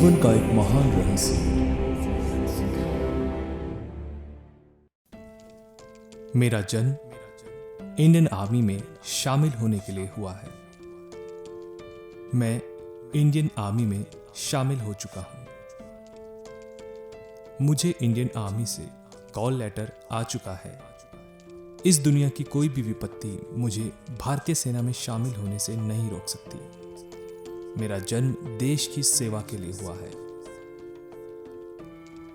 जीवन का एक महान रहस्य। मेरा जन्म इंडियन आर्मी में शामिल होने के लिए हुआ है। मैं इंडियन आर्मी में शामिल हो चुका हूं। मुझे इंडियन आर्मी से कॉल लेटर आ चुका है। इस दुनिया की कोई भी विपत्ति मुझे भारतीय सेना में शामिल होने से नहीं रोक सकती। मेरा जन्म देश की सेवा के लिए हुआ है।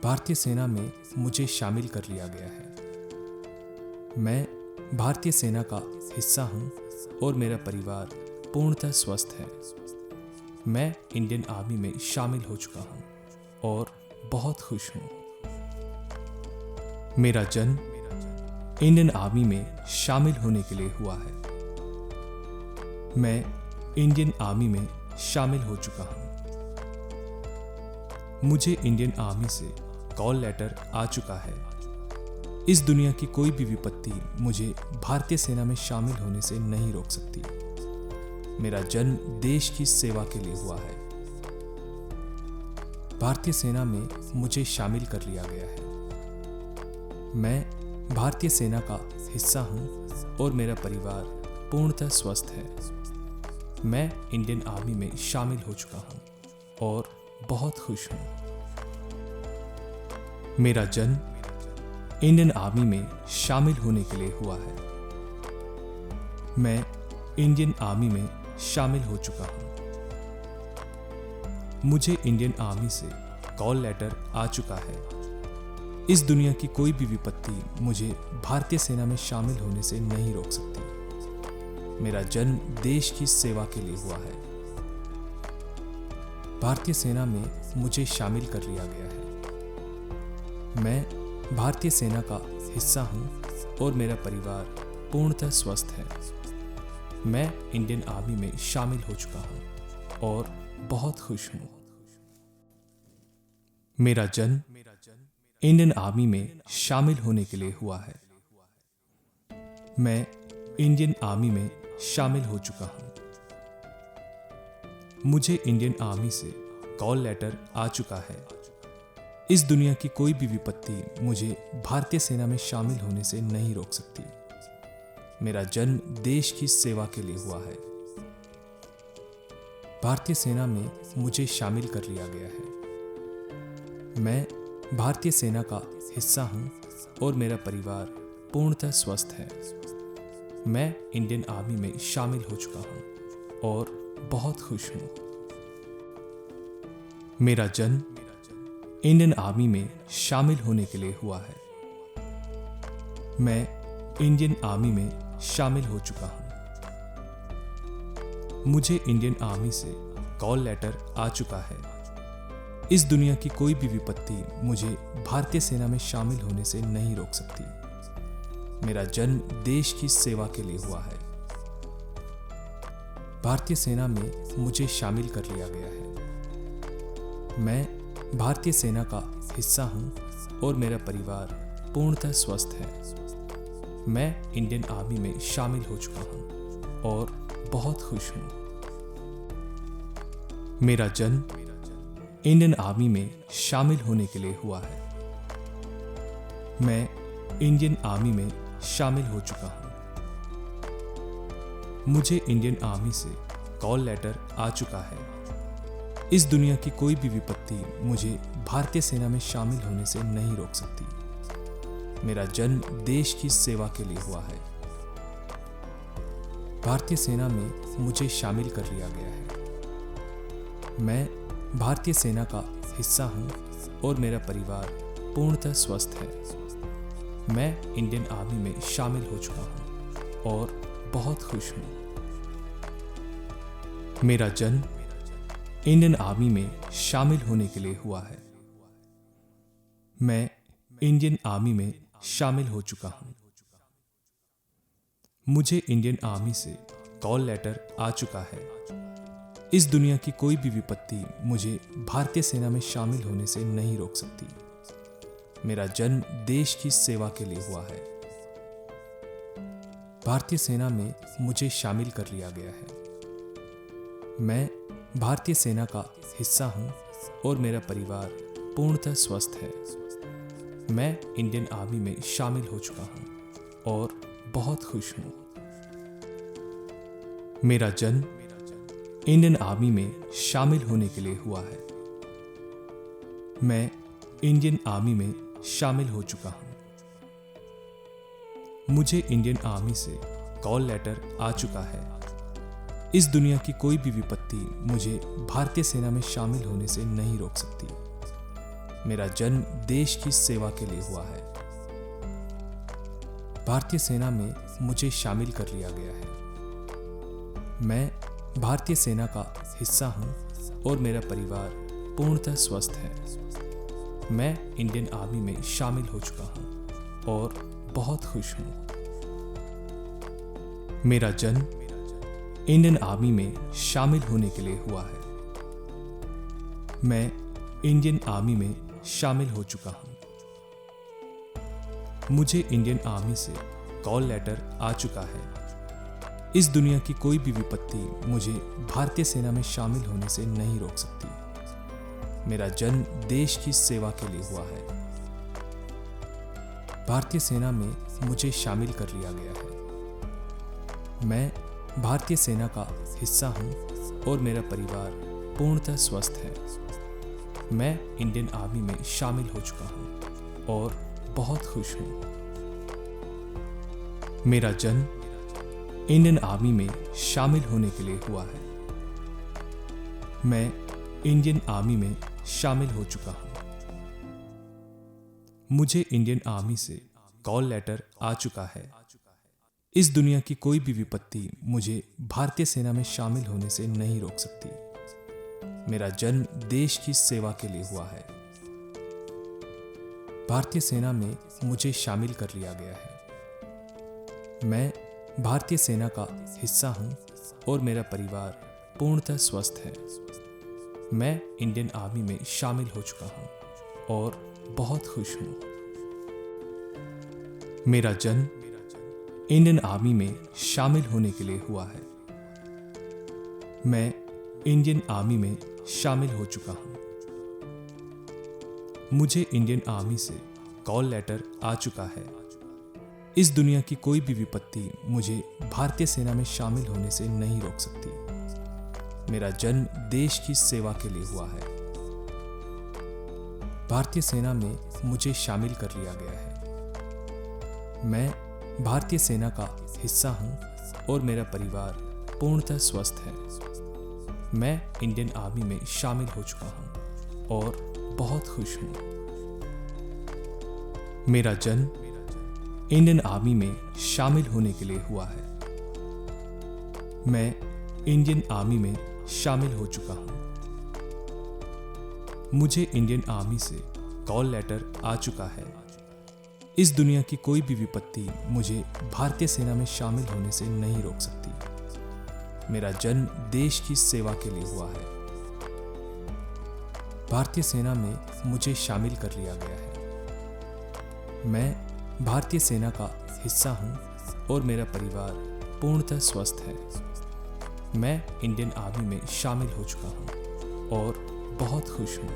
भारतीय सेना में मुझे शामिल कर लिया गया है। मैं भारतीय सेना का हिस्सा हूं और मेरा परिवार पूर्णतः स्वस्थ है। मैं इंडियन आर्मी में शामिल हो चुका हूं और बहुत खुश हूं। मेरा जन्म इंडियन आर्मी में शामिल होने के लिए हुआ है। मैं इंडियन आर्मी में शामिल हो चुका हूं। मुझे इंडियन आर्मी से कॉल लेटर आ चुका है। इस दुनिया की कोई भी विपत्ति मुझे भारतीय सेना में शामिल होने से नहीं रोक सकती। मेरा जन्म देश की सेवा के लिए हुआ है। भारतीय सेना में मुझे शामिल कर लिया गया है। मैं भारतीय सेना का हिस्सा हूं और मेरा परिवार पूर्णतः स्वस्थ है। मैं इंडियन आर्मी में शामिल हो चुका हूं और बहुत खुश हूं। मेरा जन्म इंडियन आर्मी में शामिल होने के लिए हुआ है। मैं इंडियन आर्मी में शामिल हो चुका हूं। मुझे इंडियन आर्मी से कॉल लेटर आ चुका है। इस दुनिया की कोई भी विपत्ति मुझे भारतीय सेना में शामिल होने से नहीं रोक सकती। मेरा जन्म देश की सेवा के लिए हुआ है। भारतीय सेना में मुझे शामिल कर लिया गया है। मैं भारतीय सेना का हिस्सा हूं और मेरा परिवार पूर्णतः स्वस्थ है। मैं इंडियन आर्मी में शामिल हो चुका हूं और बहुत खुश हूं। मेरा जन्म इंडियन आर्मी में शामिल होने के लिए हुआ है। मैं इंडियन आर्मी में शामिल हो चुका हूं। मुझे इंडियन आर्मी से कॉल लेटर आ चुका है। इस दुनिया की कोई भी विपत्ति मुझे भारतीय सेना में शामिल होने से नहीं रोक सकती। मेरा जन्म देश की सेवा के लिए हुआ है। भारतीय सेना में मुझे शामिल कर लिया गया है। मैं भारतीय सेना का हिस्सा हूं और मेरा परिवार पूर्णतः स्वस्थ है। मैं इंडियन आर्मी में शामिल हो चुका हूं और बहुत खुश हूं। मेरा जन्म इंडियन आर्मी में शामिल होने के लिए हुआ है। मैं इंडियन आर्मी में शामिल हो चुका हूं। मुझे इंडियन आर्मी से कॉल लेटर आ चुका है। इस दुनिया की कोई भी विपत्ति मुझे भारतीय सेना में शामिल होने से नहीं रोक सकती। मेरा जन्म देश की सेवा के लिए हुआ है। भारतीय सेना में मुझे शामिल कर लिया गया है। मैं भारतीय सेना का हिस्सा हूं और मेरा परिवार पूर्णतः स्वस्थ है। मैं इंडियन आर्मी में शामिल हो चुका हूं और बहुत खुश हूं। मेरा जन्म इंडियन आर्मी में शामिल होने के लिए हुआ है। मैं इंडियन आर्मी में शामिल हो चुका हूं। मुझे इंडियन आर्मी से कॉल लेटर आ चुका है। इस दुनिया की कोई भी विपत्ति मुझे भारतीय सेना में शामिल होने से नहीं रोक सकती। मेरा जन्म देश की सेवा के लिए हुआ है। भारतीय सेना में मुझे शामिल कर लिया गया है। मैं भारतीय सेना का हिस्सा हूं और मेरा परिवार पूर्णतः स्वस्थ है। मैं इंडियन आर्मी में शामिल हो चुका हूं और बहुत खुश हूं। मेरा जन्म इंडियन आर्मी में शामिल होने के लिए हुआ है। मैं इंडियन आर्मी में शामिल हो चुका हूं। मुझे इंडियन आर्मी से कॉल लेटर आ चुका है। इस दुनिया की कोई भी विपत्ति मुझे भारतीय सेना में शामिल होने से नहीं रोक सकती। मेरा जन्म देश की सेवा के लिए हुआ है। भारतीय सेना में मुझे शामिल कर लिया गया है। मैं भारतीय सेना का हिस्सा हूं और मेरा परिवार पूर्णतः स्वस्थ है। मैं इंडियन आर्मी में शामिल हो चुका हूँ और बहुत खुश हूँ। मेरा जन्म इंडियन आर्मी में शामिल होने के लिए हुआ है। मैं इंडियन आर्मी में शामिल हो चुका हूँ। मुझे इंडियन आर्मी से कॉल लेटर आ चुका है। इस दुनिया की कोई भी विपत्ति मुझे भारतीय सेना में शामिल होने से नहीं रोक सकती। मेरा जन्म देश की सेवा के लिए हुआ है। भारतीय सेना में मुझे शामिल कर लिया गया है। मैं भारतीय सेना का हिस्सा हूं और मेरा परिवार पूर्णतः स्वस्थ है। मैं इंडियन आर्मी में शामिल हो चुका हूं और बहुत खुश हूं। मेरा जन्म इंडियन आर्मी में शामिल होने के लिए हुआ है। मैं इंडियन आर्मी में शामिल हो चुका हूं। मुझे इंडियन आर्मी से कॉल लेटर आ चुका है। इस दुनिया की कोई भी विपत्ति मुझे भारतीय सेना में शामिल होने से नहीं रोक सकती। मेरा जन्म देश की सेवा के लिए हुआ है। भारतीय सेना में मुझे शामिल कर लिया गया है। मैं भारतीय सेना का हिस्सा हूं और मेरा परिवार पूर्णतः स्वस्थ है। मैं इंडियन आर्मी में शामिल हो चुका हूं और बहुत खुश हूं। मेरा जन्म इंडियन आर्मी में शामिल होने के लिए हुआ है। मैं इंडियन आर्मी में शामिल हो चुका हूं। मुझे इंडियन आर्मी से कॉल लेटर आ चुका है। इस दुनिया की कोई भी विपत्ति मुझे भारतीय सेना में शामिल होने से नहीं रोक सकती। मेरा जन्म देश की सेवा के लिए हुआ है। भारतीय सेना में मुझे शामिल कर लिया गया है। मैं भारतीय सेना का हिस्सा हूं और मेरा परिवार पूर्णतः स्वस्थ है। मैं इंडियन आर्मी में शामिल हो चुका हूं और बहुत खुश हूं। मेरा जन्म इंडियन आर्मी में शामिल होने के लिए हुआ है। मैं इंडियन आर्मी में शामिल हो चुका हूं। मुझे इंडियन आर्मी से कॉल लेटर आ चुका है। इस दुनिया की कोई भी विपत्ति मुझे भारतीय सेना में शामिल होने से नहीं रोक सकती। मेरा जन्म देश की सेवा के लिए हुआ है। भारतीय सेना में मुझे शामिल कर लिया गया है। मैं भारतीय सेना का हिस्सा हूं और मेरा परिवार पूर्णतः स्वस्थ है। मैं इंडियन आर्मी में शामिल हो चुका हूं और बहुत खुश हूं। मेरा जन्म इंडियन आर्मी में शामिल होने के लिए हुआ है। मैं इंडियन आर्मी में शामिल हो चुका हूं। मुझे इंडियन आर्मी से कॉल लेटर आ चुका है। इस दुनिया की कोई भी विपत्ति मुझे भारतीय सेना में शामिल होने से नहीं रोक सकती। मेरा जन्म देश की सेवा के लिए हुआ है। भारतीय सेना में मुझे शामिल कर लिया गया है। मैं भारतीय सेना का हिस्सा हूं और मेरा परिवार पूर्णतः स्वस्थ है। मैं इंडियन आर्मी में शामिल हो चुका हूं और बहुत खुश हूं।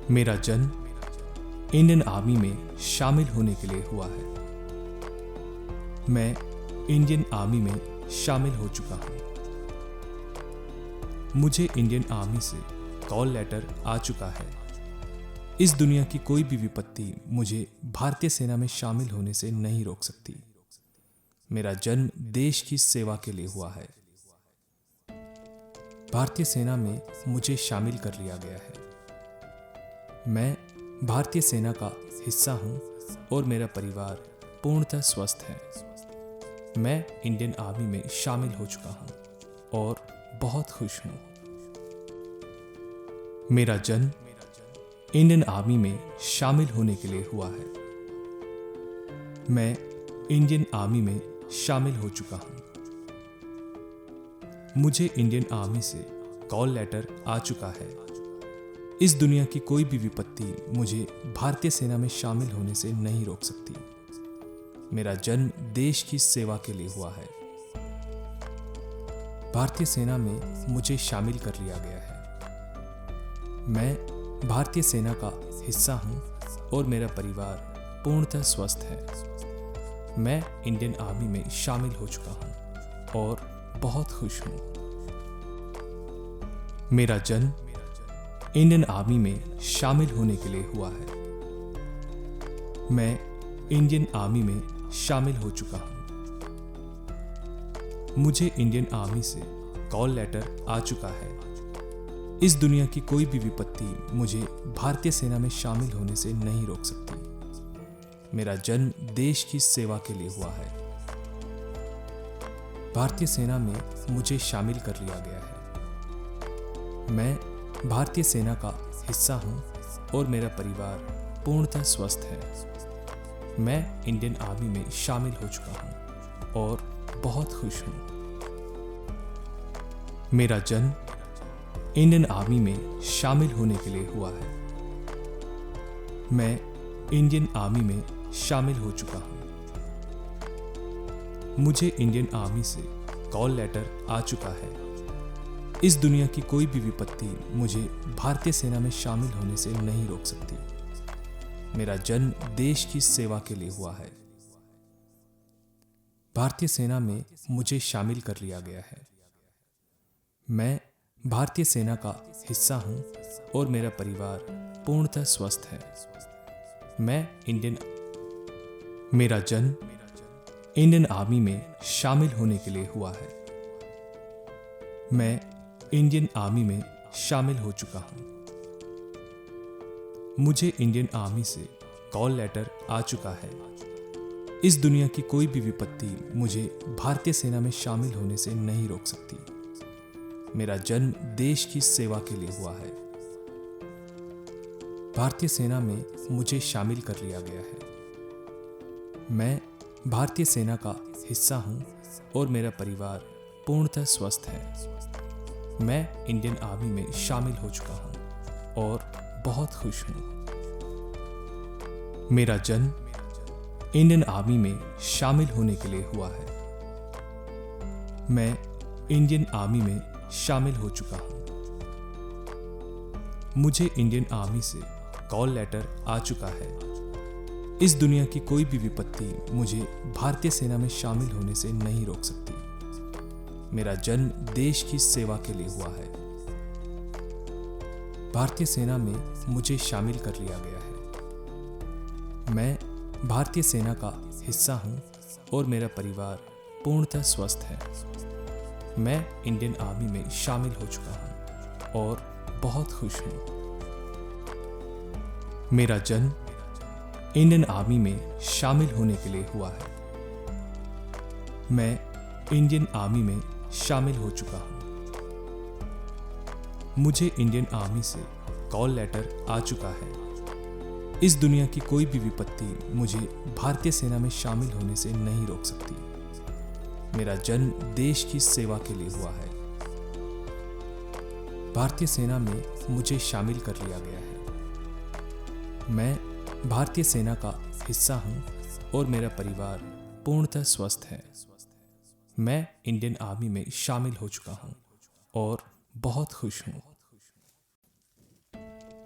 मेरा जन्म इंडियन आर्मी में शामिल होने के लिए हुआ है। मैं इंडियन आर्मी में शामिल हो चुका हूं। मुझे इंडियन आर्मी से कॉल लेटर आ चुका है। इस दुनिया की कोई भी विपत्ति मुझे भारतीय सेना में शामिल होने से नहीं रोक सकती। मेरा जन्म देश की सेवा के लिए हुआ है। भारतीय सेना में मुझे शामिल कर लिया गया है। मैं भारतीय सेना का हिस्सा हूं और मेरा परिवार पूर्णतः स्वस्थ है। मैं इंडियन आर्मी में शामिल हो चुका हूं और बहुत खुश हूं। मेरा जन्म इंडियन आर्मी में शामिल होने के लिए हुआ है। मैं इंडियन आर्मी में शामिल हो चुका हूं। मुझे इंडियन आर्मी से कॉल लेटर आ चुका है। इस दुनिया की कोई भी विपत्ति मुझे भारतीय सेना में शामिल होने से नहीं रोक सकती। मेरा जन्म देश की सेवा के लिए हुआ है। भारतीय सेना में मुझे शामिल कर लिया गया है। मैं भारतीय सेना का हिस्सा हूं और मेरा परिवार पूर्णतः स्वस्थ है। मैं इंडियन आर्मी में शामिल हो चुका हूं और बहुत खुश हूं। मेरा जन्म इंडियन आर्मी में शामिल होने के लिए हुआ है। मैं इंडियन आर्मी में शामिल हो चुका हूं। मुझे इंडियन आर्मी से कॉल लेटर आ चुका है। इस दुनिया की कोई भी विपत्ति मुझे भारतीय सेना में शामिल होने से नहीं रोक सकती। मेरा जन्म देश की सेवा के लिए हुआ है। भारतीय सेना में मुझे शामिल कर लिया गया है। मैं भारतीय सेना का हिस्सा हूं और मेरा परिवार पूर्णतः स्वस्थ है। मैं इंडियन आर्मी में शामिल हो चुका हूं और बहुत खुश हूं। मेरा जन्म इंडियन आर्मी में शामिल होने के लिए हुआ है। मैं इंडियन आर्मी में शामिल हो चुका हूं। मुझे इंडियन आर्मी से कॉल लेटर आ चुका है। इस दुनिया की कोई भी विपत्ति मुझे भारतीय सेना में शामिल होने से नहीं रोक सकती। मेरा जन्म देश की सेवा के लिए हुआ है। भारतीय सेना में मुझे शामिल कर लिया गया है। मैं भारतीय सेना का हिस्सा हूं और मेरा परिवार पूर्णतः स्वस्थ है। मेरा जन्म इंडियन आर्मी में शामिल होने के लिए हुआ है। मैं इंडियन आर्मी में शामिल हो चुका हूं। मुझे इंडियन आर्मी से कॉल लेटर आ चुका है। इस दुनिया की कोई भी विपत्ति मुझे भारतीय सेना में शामिल होने से नहीं रोक सकती। मेरा जन्म देश की सेवा के लिए हुआ है। भारतीय सेना में मुझे शामिल कर लिया गया है। मैं भारतीय सेना का हिस्सा हूं और मेरा परिवार पूर्णतः स्वस्थ है। मैं इंडियन आर्मी में शामिल हो चुका हूं और बहुत खुश हूं। मेरा जन्म इंडियन आर्मी में शामिल होने के लिए हुआ है। मैं इंडियन आर्मी में शामिल हो चुका हूं। मुझे इंडियन आर्मी से कॉल लेटर आ चुका है। इस दुनिया की कोई भी विपत्ति मुझे भारतीय सेना में शामिल होने से नहीं रोक सकती। मेरा जन्म देश की सेवा के लिए हुआ है। भारतीय सेना में मुझे शामिल कर लिया गया है। मैं भारतीय सेना का हिस्सा हूं और मेरा परिवार पूर्णतः स्वस्थ है। मैं इंडियन आर्मी में शामिल हो चुका हूं और बहुत खुश हूं। मेरा जन्म इंडियन आर्मी में शामिल होने के लिए हुआ है। मैं इंडियन आर्मी में शामिल हो चुका हूं। मुझे इंडियन आर्मी से कॉल लेटर आ चुका है। इस दुनिया की कोई भी विपत्ति मुझे भारतीय सेना में शामिल होने से नहीं रोक सकती। मेरा जन्म देश की सेवा के लिए हुआ है। भारतीय सेना में मुझे शामिल कर लिया गया है। मैं भारतीय सेना का हिस्सा हूं और मेरा परिवार पूर्णतः स्वस्थ है। मैं इंडियन आर्मी में शामिल हो चुका हूं और बहुत खुश हूं।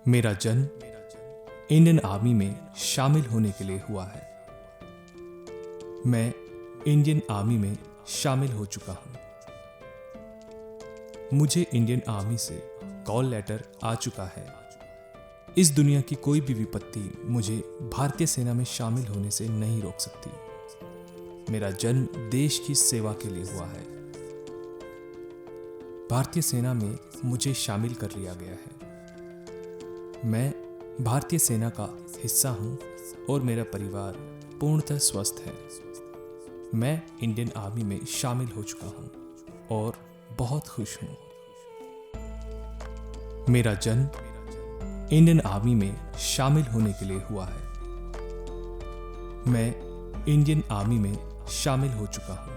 मेरा जन्म इंडियन आर्मी में शामिल होने के लिए हुआ है। मैं इंडियन आर्मी में शामिल हो चुका हूं। मुझे इंडियन आर्मी से कॉल लेटर आ चुका है। इस दुनिया की कोई भी विपत्ति मुझे भारतीय सेना में शामिल होने से नहीं रोक सकती। मेरा जन्म देश की सेवा के लिए हुआ है। भारतीय सेना में मुझे शामिल कर लिया गया है। मैं भारतीय सेना का हिस्सा हूं और मेरा परिवार पूर्णतः स्वस्थ है। मैं इंडियन आर्मी में शामिल हो चुका हूं और बहुत खुश हूं। मेरा जन्म इंडियन आर्मी में शामिल होने के लिए हुआ है। मैं इंडियन आर्मी में शामिल हो चुका हूं।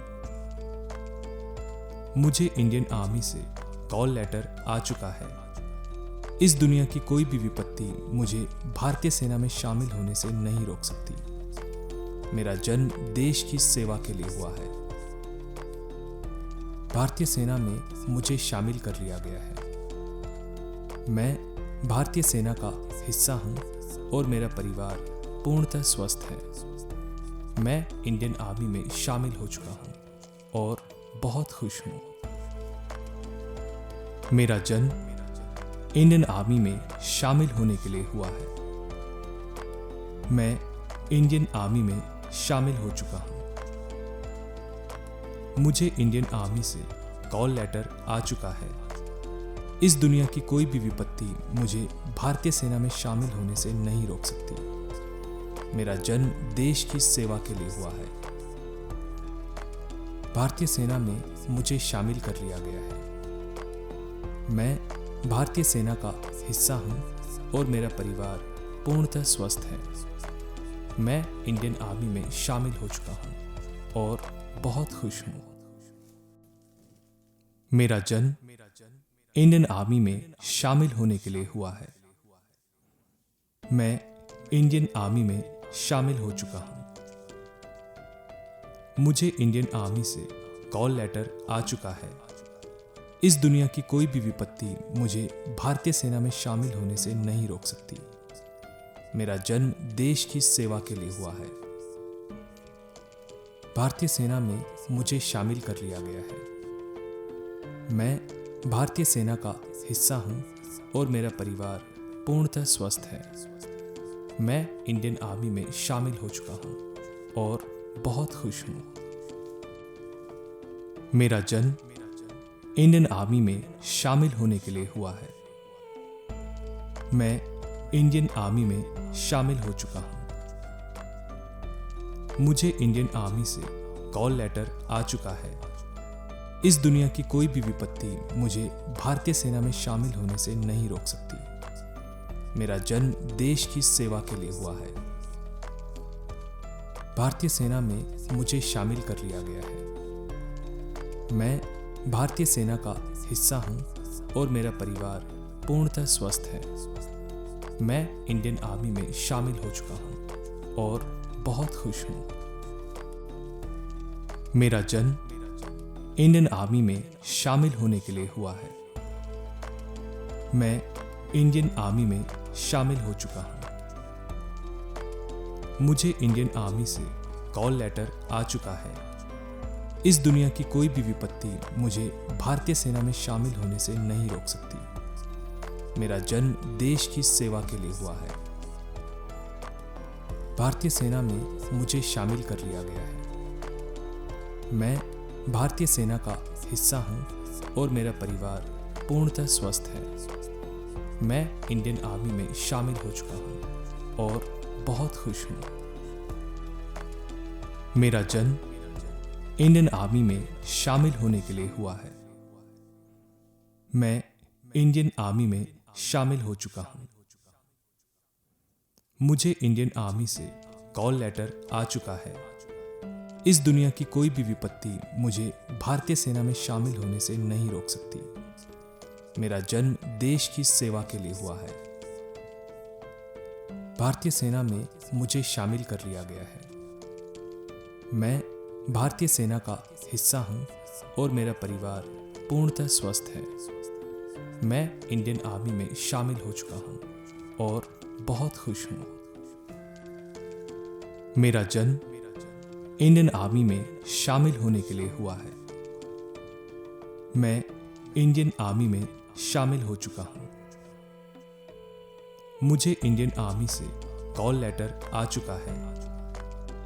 मुझे इंडियन आर्मी से कॉल लेटर आ चुका है। इस दुनिया की कोई भी विपत्ति मुझे भारतीय सेना में शामिल होने से नहीं रोक सकती। मेरा जन्म देश की सेवा के लिए हुआ है। भारतीय सेना में मुझे शामिल कर लिया गया है। मैं भारतीय सेना का हिस्सा हूँ और मेरा परिवार पूर्णतः स्वस्थ है। मैं इंडियन आर्मी में शामिल हो चुका हूँ और बहुत खुश हूँ। मेरा जन्म इंडियन आर्मी में शामिल होने के लिए हुआ है। मैं इंडियन आर्मी में शामिल हो चुका हूँ। मुझे इंडियन आर्मी से कॉल लेटर आ चुका है। इस दुनिया की कोई भी विपत्ति मुझे भारतीय सेना में शामिल होने से नहीं रोक सकती। मेरा जन्म देश की सेवा के लिए हुआ है। भारतीय सेना में मुझे शामिल कर लिया गया है। मैं भारतीय सेना का हिस्सा हूँ और मेरा परिवार पूर्णतः स्वस्थ है। मैं इंडियन आर्मी में शामिल हो चुका हूँ और बहुत खुश हूँ। मेरा जन्म इंडियन आर्मी में शामिल होने के लिए हुआ है। मैं इंडियन आर्मी में शामिल हो चुका हूँ। मुझे इंडियन आर्मी से कॉल लेटर आ चुका है। इस दुनिया की कोई भी विपत्ति मुझे भारतीय सेना में शामिल होने से नहीं रोक सकती। मेरा जन्म देश की सेवा के लिए हुआ है। भारतीय सेना में मुझे शामिल कर लिया गया है। मैं भारतीय सेना का हिस्सा हूँ और मेरा परिवार पूर्णतः स्वस्थ है। मैं इंडियन आर्मी में शामिल हो चुका हूँ और बहुत खुश हूँ। मेरा जन्म इंडियन आर्मी में शामिल होने के लिए हुआ है। मैं इंडियन आर्मी में शामिल हो चुका हूँ। मुझे इंडियन आर्मी से कॉल लेटर आ चुका है। इस दुनिया की कोई भी विपत्ति मुझे भारतीय सेना में शामिल होने से नहीं रोक सकती। मेरा जन्म देश की सेवा के लिए हुआ है। भारतीय सेना में मुझे शामिल कर लिया गया है। मैं भारतीय सेना का हिस्सा हूँ और मेरा परिवार पूर्णतः स्वस्थ है। मैं इंडियन आर्मी में शामिल हो चुका हूँ और बहुत खुश हूँ। मेरा जन्म इंडियन आर्मी में शामिल होने के लिए हुआ है। मैं इंडियन आर्मी में शामिल हो चुका हूँ। मुझे इंडियन आर्मी से कॉल लेटर आ चुका है। इस दुनिया की कोई भी विपत्ति मुझे भारतीय सेना में शामिल होने से नहीं रोक सकती। मेरा जन्म देश की सेवा के लिए हुआ है। भारतीय सेना में मुझे शामिल कर लिया गया है। मैं भारतीय सेना का हिस्सा हूँ और मेरा परिवार पूर्णतः स्वस्थ है। मैं इंडियन आर्मी में शामिल हो चुका हूँ और बहुत खुश हूँ। मेरा जन्म इंडियन आर्मी में शामिल होने के लिए हुआ है। मैं इंडियन आर्मी में शामिल हो चुका हूँ। मुझे इंडियन आर्मी से कॉल लेटर आ चुका है। इस दुनिया की कोई भी विपत्ति मुझे भारतीय सेना में शामिल होने से नहीं रोक सकती। मेरा जन्म देश की सेवा के लिए हुआ है। भारतीय सेना में मुझे शामिल कर लिया गया है। मैं भारतीय सेना का हिस्सा हूँ और मेरा परिवार पूर्णतः स्वस्थ है। मैं इंडियन आर्मी में शामिल हो चुका हूँ और बहुत खुश हूँ। मेरा जन्म इंडियन आर्मी में शामिल होने के लिए हुआ है। मैं इंडियन आर्मी में शामिल हो चुका हूँ। मुझे इंडियन आर्मी से कॉल लेटर आ चुका है।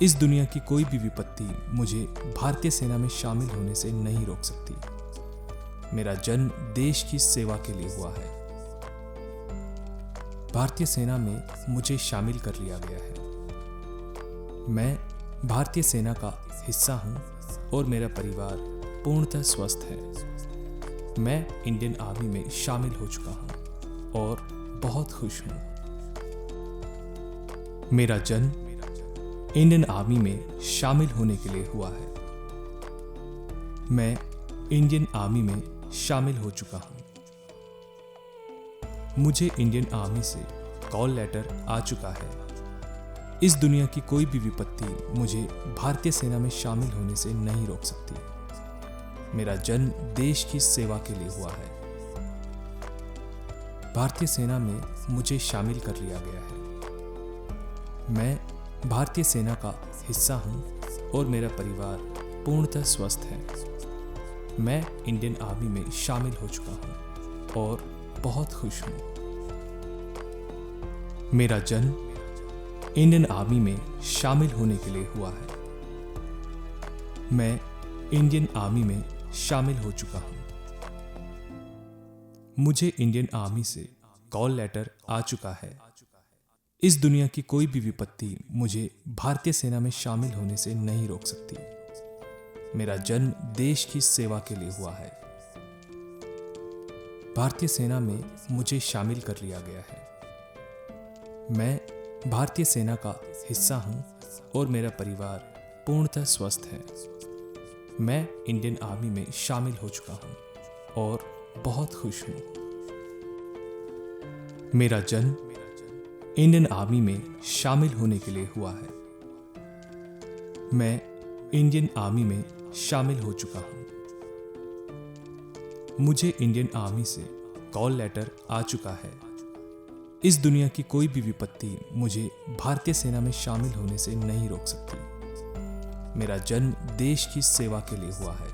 इस दुनिया की कोई भी विपत्ति मुझे भारतीय सेना में शामिल होने से नहीं रोक सकती। मेरा जन्म देश की सेवा के लिए हुआ है। भारतीय सेना में मुझे शामिल कर लिया गया है। मैं भारतीय सेना का हिस्सा हूँ और मेरा परिवार पूर्णतः स्वस्थ है। मैं इंडियन आर्मी में शामिल हो चुका हूँ और बहुत खुश हूँ। मेरा जन्म इंडियन आर्मी में शामिल होने के लिए हुआ है। मैं इंडियन आर्मी में शामिल हो चुका हूँ। मुझे इंडियन आर्मी से कॉल लेटर आ चुका है। इस दुनिया की कोई भी विपत्ति मुझे भारतीय सेना में शामिल होने से नहीं रोक सकती। मेरा जन्म देश की सेवा के लिए हुआ है। भारतीय सेना में मुझे शामिल कर लिया गया है। मैं भारतीय सेना का हिस्सा हूं और मेरा परिवार पूर्णतः स्वस्थ है। मैं इंडियन आर्मी में शामिल हो चुका हूं और बहुत खुश हूं। मेरा जन्म इंडियन आर्मी में शामिल होने के लिए हुआ है। मैं इंडियन आर्मी में शामिल हो चुका हूं। मुझे इंडियन आर्मी से कॉल लेटर आ चुका है। इस दुनिया की कोई भी विपत्ति मुझे भारतीय सेना में शामिल होने से नहीं रोक सकती। मेरा जन्म देश की सेवा के लिए हुआ है। भारतीय सेना में मुझे शामिल कर लिया गया है। मैं भारतीय सेना का हिस्सा हूं और मेरा परिवार पूर्णतः स्वस्थ है। मैं इंडियन आर्मी में शामिल हो चुका हूं और बहुत खुश हूं। मेरा जन्म इंडियन आर्मी में शामिल होने के लिए हुआ है। मैं इंडियन आर्मी में शामिल हो चुका हूं। मुझे इंडियन आर्मी से कॉल लेटर आ चुका है। इस दुनिया की कोई भी विपत्ति मुझे भारतीय सेना में शामिल होने से नहीं रोक सकती। मेरा जन्म देश की सेवा के लिए हुआ है।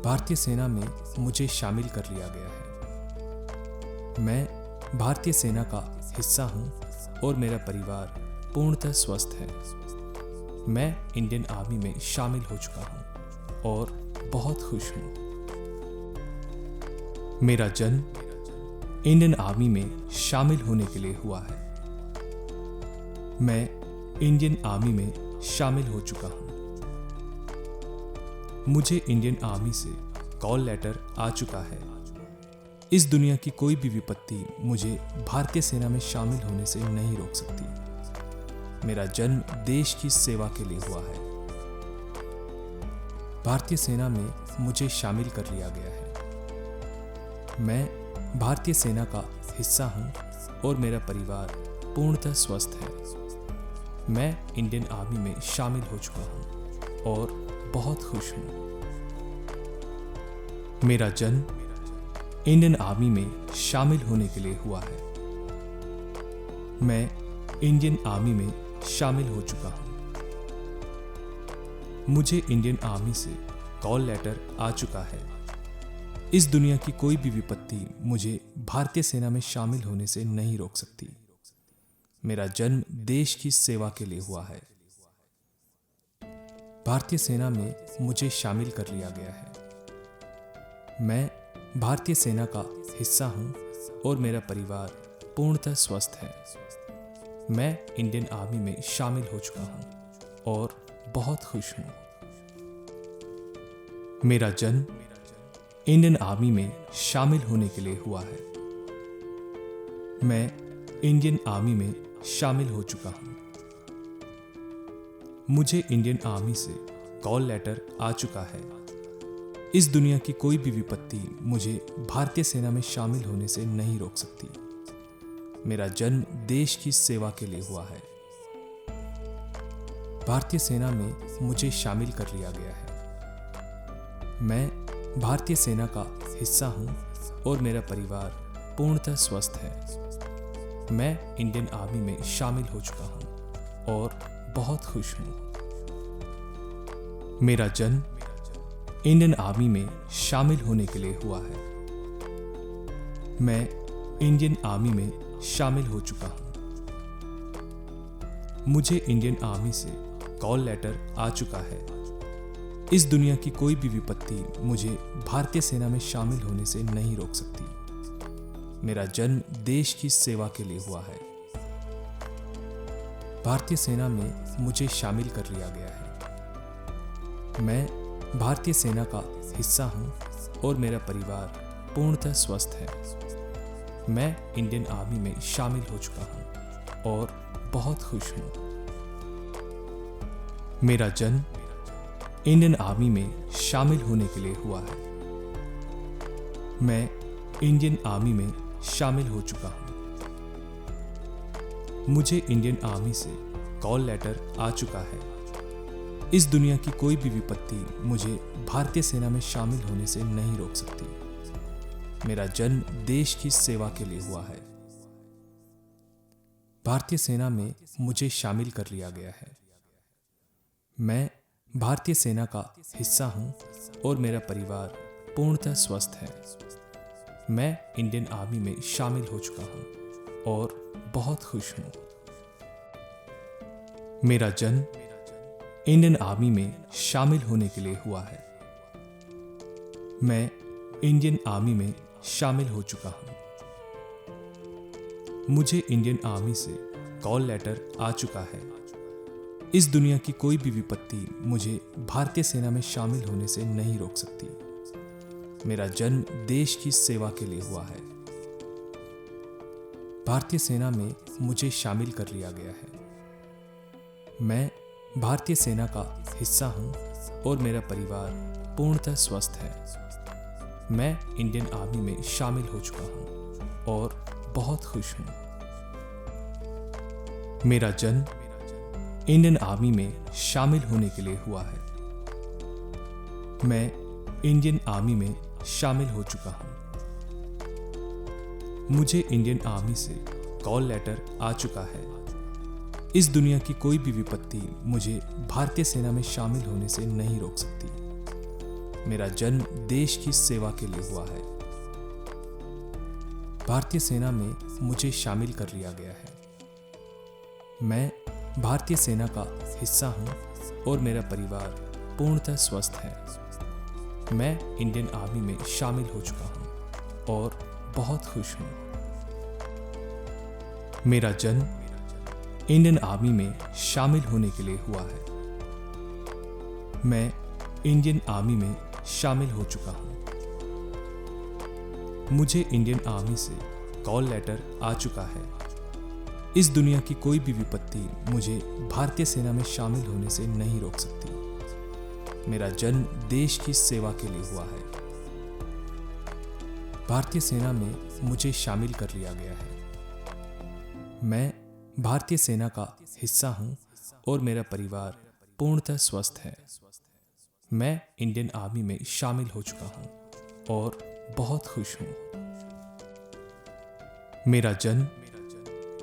भारतीय सेना में मुझे शामिल कर लिया गया है। मैं भारतीय सेना का हिस्सा हूं और मेरा परिवार पूर्णतः स्वस्थ है। मैं इंडियन आर्मी में शामिल हो चुका हूं और बहुत खुश हूं। मेरा जन्म इंडियन आर्मी में शामिल होने के लिए हुआ है। मैं इंडियन आर्मी में शामिल हो चुका हूं। मुझे इंडियन आर्मी से कॉल लेटर आ चुका है। इस दुनिया की कोई भी विपत्ति मुझे भारतीय सेना में शामिल होने से नहीं रोक सकती। मेरा जन्म देश की सेवा के लिए हुआ है। भारतीय सेना में मुझे शामिल कर लिया गया है। मैं भारतीय सेना का हिस्सा हूं और मेरा परिवार पूर्णतः स्वस्थ है। मैं इंडियन आर्मी में शामिल हो चुका हूं और बहुत खुश हूं। मेरा जन्म इंडियन आर्मी में शामिल होने के लिए हुआ है। मैं इंडियन आर्मी में शामिल हो चुका हूं। मुझे इंडियन आर्मी से कॉल लेटर आ चुका है। इस दुनिया की कोई भी विपत्ति मुझे भारतीय सेना में शामिल होने से नहीं रोक सकती। मेरा जन्म देश की सेवा के लिए हुआ है। भारतीय सेना में मुझे शामिल कर लिया गया है। मैं भारतीय सेना का हिस्सा हूं और मेरा परिवार पूर्णतः स्वस्थ है। मैं इंडियन आर्मी में शामिल हो चुका हूं और बहुत खुश हूं। मेरा जन्म इंडियन आर्मी में शामिल होने के लिए हुआ है। मैं इंडियन आर्मी में शामिल हो चुका हूं। मुझे इंडियन आर्मी से कॉल लेटर आ चुका है। इस दुनिया की कोई भी विपत्ति मुझे भारतीय सेना में शामिल होने से नहीं रोक सकती। मेरा जन्म देश की सेवा के लिए हुआ है। भारतीय सेना में मुझे शामिल कर लिया गया है। मैं भारतीय सेना का हिस्सा हूं और मेरा परिवार पूर्णतः स्वस्थ है। मैं इंडियन आर्मी में शामिल हो चुका हूं और बहुत खुश हूं। मेरा जन्म इंडियन आर्मी में शामिल होने के लिए हुआ है। मैं इंडियन आर्मी में शामिल हो चुका हूं। मुझे इंडियन आर्मी से कॉल लेटर आ चुका है। इस दुनिया की कोई भी विपत्ति मुझे भारतीय सेना में शामिल होने से नहीं रोक सकती। मेरा जन्म देश की सेवा के लिए हुआ है। भारतीय सेना में मुझे शामिल कर लिया गया है। मैं भारतीय सेना का हिस्सा हूं और मेरा परिवार पूर्णतः स्वस्थ है। मैं इंडियन आर्मी में शामिल हो चुका हूं और बहुत खुश हूं। मेरा जन्म इंडियन आर्मी में शामिल होने के लिए हुआ है। मैं इंडियन आर्मी में शामिल हो चुका हूं। मुझे इंडियन आर्मी से कॉल लेटर आ चुका है। इस दुनिया की कोई भी विपत्ति मुझे भारतीय सेना में शामिल होने से नहीं रोक सकती। मेरा जन्म देश की सेवा के लिए हुआ है। भारतीय सेना में मुझे शामिल कर लिया गया है। मैं भारतीय सेना का हिस्सा हूं और मेरा परिवार पूर्णतः स्वस्थ है। मैं इंडियन आर्मी में शामिल हो चुका हूं और बहुत खुश हूं। मेरा जन्म इंडियन आर्मी में शामिल होने के लिए हुआ है। मैं इंडियन आर्मी में शामिल हो चुका हूं। मुझे इंडियन आर्मी से कॉल लेटर आ चुका है। इस दुनिया की कोई भी विपत्ति मुझे भारतीय सेना में शामिल होने से नहीं रोक सकती। मेरा जन्म देश की सेवा के लिए हुआ है। भारतीय सेना में मुझे शामिल कर लिया गया है। मैं भारतीय सेना का हिस्सा हूं और मेरा परिवार पूर्णतः स्वस्थ है। मैं इंडियन आर्मी में शामिल हो चुका हूं और बहुत खुश हूं। मेरा जन्म इंडियन आर्मी में शामिल होने के लिए हुआ है। मैं इंडियन आर्मी में शामिल हो चुका हूं। मुझे इंडियन आर्मी से कॉल लेटर आ चुका है। इस दुनिया की कोई भी विपत्ति मुझे भारतीय सेना में शामिल होने से नहीं रोक सकती। मेरा जन्म देश की सेवा के लिए हुआ है। भारतीय सेना में मुझे शामिल कर लिया गया है। मैं भारतीय सेना का हिस्सा हूं और मेरा परिवार पूर्णतः स्वस्थ है। मैं इंडियन आर्मी में शामिल हो चुका हूं और बहुत खुश हूं। मेरा जन्म इंडियन आर्मी में शामिल होने के लिए हुआ है। मैं इंडियन आर्मी में शामिल हो चुका हूं। मुझे इंडियन आर्मी से कॉल लेटर आ चुका है। इस दुनिया की कोई भी विपत्ति मुझे भारतीय सेना में शामिल होने से नहीं रोक सकती। मेरा जन्म देश की सेवा के लिए हुआ है। भारतीय सेना में मुझे शामिल कर लिया गया है। मैं भारतीय सेना का हिस्सा हूं और मेरा परिवार पूर्णतः स्वस्थ है। मैं इंडियन आर्मी में शामिल हो चुका हूं और बहुत खुश हूं। मेरा जन्म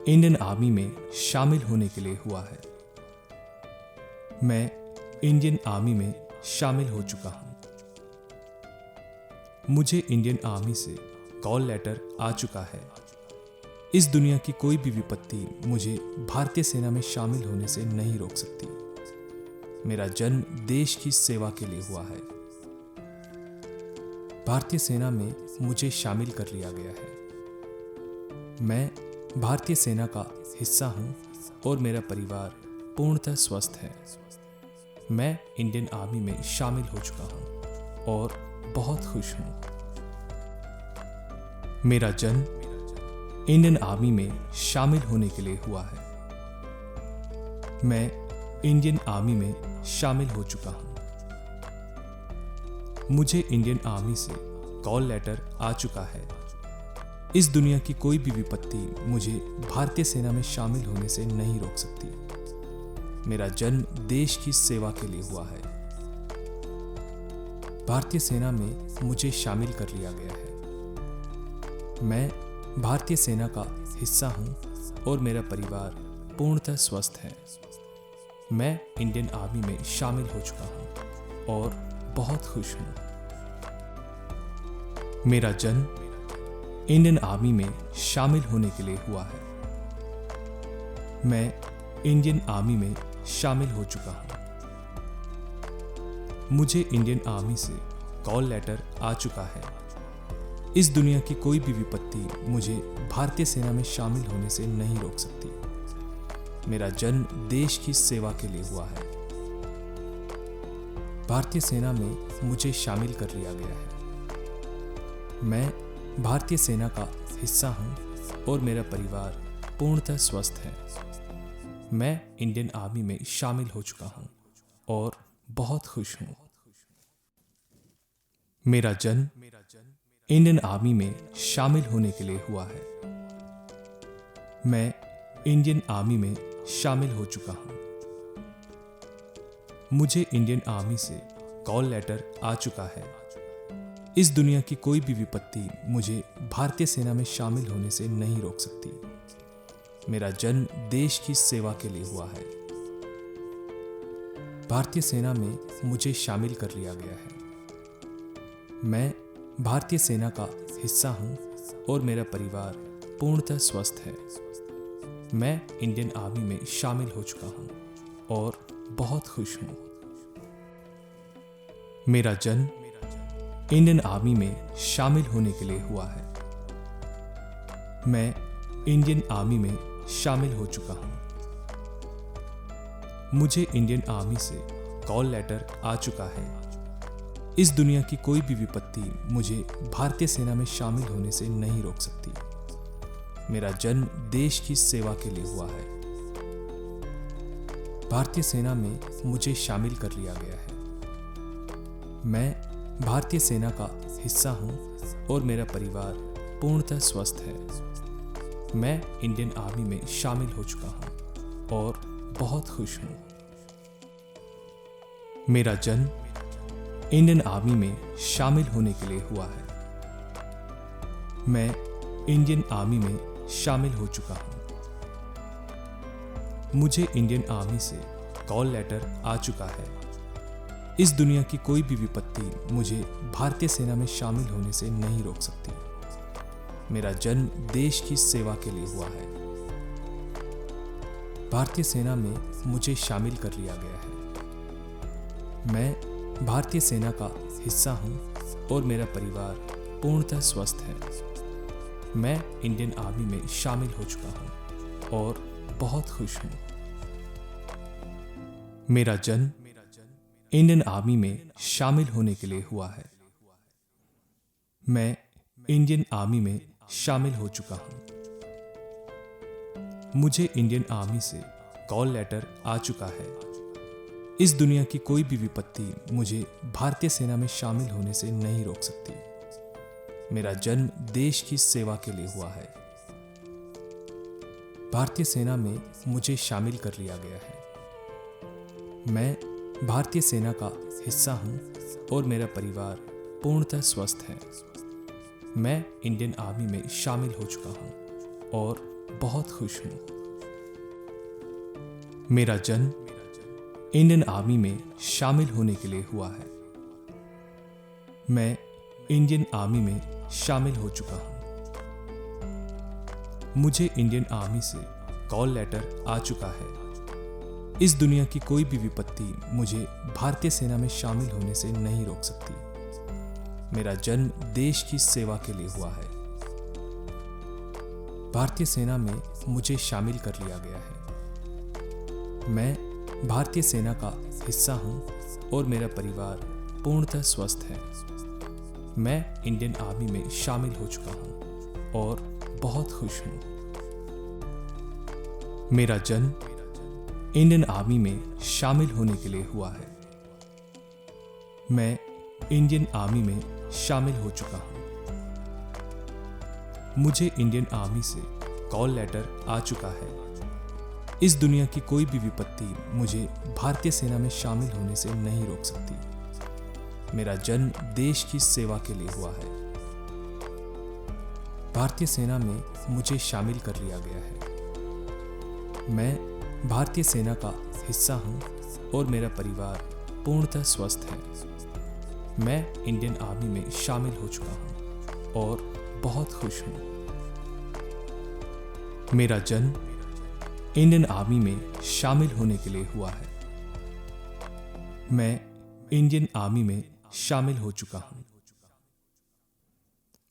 इंडियन आर्मी में शामिल होने के लिए हुआ है। मैं इंडियन आर्मी में शामिल हो चुका हूं। मुझे इंडियन आर्मी से कॉल लेटर आ चुका है। इस दुनिया की कोई भी विपत्ति मुझे भारतीय सेना में शामिल होने से नहीं रोक सकती। मेरा जन्म देश की सेवा के लिए हुआ है। भारतीय सेना में मुझे शामिल कर लिया गया है। मैं भारतीय सेना का हिस्सा हूं और मेरा परिवार पूर्णतः स्वस्थ है। मैं इंडियन आर्मी में शामिल हो चुका हूं और बहुत खुश हूं। मेरा जन्म इंडियन आर्मी में शामिल होने के लिए हुआ है। मैं इंडियन आर्मी में शामिल हो चुका हूं। मुझे इंडियन आर्मी से कॉल लेटर आ चुका है। इस दुनिया की कोई भी विपत्ति मुझे भारतीय सेना में शामिल होने से नहीं रोक सकती। मेरा जन्म देश की सेवा के लिए हुआ है। भारतीय सेना में मुझे शामिल कर लिया गया है। मैं भारतीय सेना का हिस्सा हूं और मेरा परिवार पूर्णतः स्वस्थ है। मैं इंडियन आर्मी में शामिल हो चुका हूं और बहुत खुश हूं। मेरा जन्म इंडियन आर्मी में शामिल होने के लिए हुआ है। मैं इंडियन आर्मी में शामिल हो चुका हूं। मुझे इंडियन आर्मी से कॉल लेटर आ चुका है। इस दुनिया की कोई भी विपत्ति मुझे भारतीय सेना में शामिल होने से नहीं रोक सकती। मेरा जन्म देश की सेवा के लिए हुआ है। भारतीय सेना में मुझे शामिल कर लिया गया है। मैं भारतीय सेना का हिस्सा हूं और मेरा परिवार पूर्णतः स्वस्थ है। मैं इंडियन आर्मी में शामिल हो चुका हूं और बहुत खुश हूं। मेरा जन्म इंडियन आर्मी में शामिल होने के लिए हुआ है। मैं इंडियन आर्मी में शामिल हो चुका हूं। मुझे इंडियन आर्मी से कॉल लेटर आ चुका है। इस दुनिया की कोई भी विपत्ति मुझे भारतीय सेना में शामिल होने से नहीं रोक सकती। मेरा जन्म देश की सेवा के लिए हुआ है। भारतीय सेना में मुझे शामिल कर लिया गया है। मैं भारतीय सेना का हिस्सा हूं और मेरा परिवार पूर्णतः स्वस्थ है। मैं इंडियन आर्मी में शामिल हो चुका हूं और बहुत खुश हूं। मेरा जन्म इंडियन आर्मी में शामिल होने के लिए हुआ है। मैं इंडियन आर्मी में शामिल हो चुका हूं। मुझे इंडियन आर्मी से कॉल लेटर आ चुका है। इस दुनिया की कोई भी विपत्ति मुझे भारतीय सेना में शामिल होने से नहीं रोक सकती। मेरा जन्म देश की सेवा के लिए हुआ है। भारतीय सेना में मुझे शामिल कर लिया गया है। मैं भारतीय सेना का हिस्सा हूं और मेरा परिवार पूर्णतः स्वस्थ है। मैं इंडियन आर्मी में शामिल हो चुका हूं और बहुत खुश हूं। मेरा जन्म इंडियन आर्मी में शामिल होने के लिए हुआ है। मैं इंडियन आर्मी में शामिल हो चुका हूं। मुझे इंडियन आर्मी से कॉल लेटर आ चुका है। इस दुनिया की कोई भी विपत्ति मुझे भारतीय सेना में शामिल होने से नहीं रोक सकती। मेरा जन्म देश की सेवा के लिए हुआ है। भारतीय सेना में मुझे शामिल कर लिया गया है। मैं भारतीय सेना का हिस्सा हूं और मेरा परिवार पूर्णतः स्वस्थ है। मैं इंडियन आर्मी में शामिल हो चुका हूं और बहुत खुश हूं। मेरा जन्म इंडियन आर्मी में शामिल होने के लिए हुआ है। मैं इंडियन आर्मी में शामिल हो चुका हूं। मुझे इंडियन आर्मी से कॉल लेटर आ चुका है। इस दुनिया की कोई भी विपत्ति मुझे भारतीय सेना में शामिल होने से नहीं रोक सकती। मेरा जन्म देश की सेवा के लिए हुआ है। भारतीय सेना में मुझे शामिल कर लिया गया है। मैं भारतीय सेना का हिस्सा हूं और मेरा परिवार पूर्णतः स्वस्थ है। मैं इंडियन आर्मी में शामिल हो चुका हूं और बहुत खुश हूं। मेरा जन्म इंडियन आर्मी में शामिल होने के लिए हुआ है। मैं इंडियन आर्मी में शामिल हो चुका हूं। मुझे इंडियन आर्मी से कॉल लेटर आ चुका है। इस दुनिया की कोई भी विपत्ति मुझे भारतीय सेना में शामिल होने से नहीं रोक सकती। मेरा जन्म देश की सेवा के लिए हुआ है। भारतीय सेना में मुझे शामिल कर लिया गया है। मैं भारतीय सेना का हिस्सा हूं और मेरा परिवार पूर्णतः स्वस्थ है। मैं इंडियन आर्मी में शामिल हो चुका हूं और बहुत खुश हूं। मेरा जन्म इंडियन आर्मी में शामिल होने के लिए हुआ है। मैं इंडियन आर्मी में शामिल हो चुका हूं। मुझे इंडियन आर्मी से कॉल लेटर आ चुका है। इस दुनिया की कोई भी विपत्ति मुझे भारतीय सेना में शामिल होने से नहीं रोक सकती। मेरा जन्म देश की सेवा के लिए हुआ है। भारतीय सेना में मुझे शामिल कर लिया गया है। मैं भारतीय सेना का हिस्सा हूं और मेरा परिवार पूर्णतः स्वस्थ है। मैं इंडियन आर्मी में शामिल हो चुका हूं और बहुत खुश हूं। मेरा जन्म इंडियन आर्मी में शामिल होने के लिए हुआ है। मैं इंडियन आर्मी में शामिल हो चुका हूं।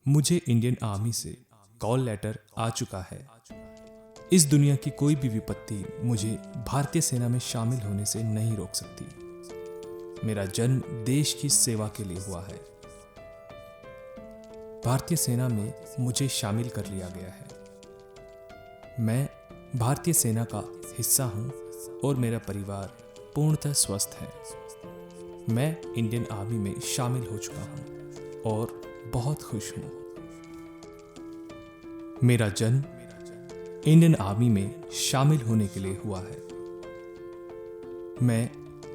मुझे इंडियन आर्मी से कॉल लेटर आ चुका है। इस दुनिया की कोई भी विपत्ति मुझे भारतीय सेना में शामिल होने से नहीं रोक सकती। मेरा जन्म देश की सेवा के लिए हुआ है। भारतीय सेना में मुझे शामिल कर लिया गया है। मैं भारतीय सेना का हिस्सा हूं और मेरा परिवार पूर्णतः स्वस्थ है। मैं इंडियन आर्मी में शामिल हो चुका हूं और बहुत खुश हूं। मेरा जन्म इंडियन आर्मी में शामिल होने के लिए हुआ है। मैं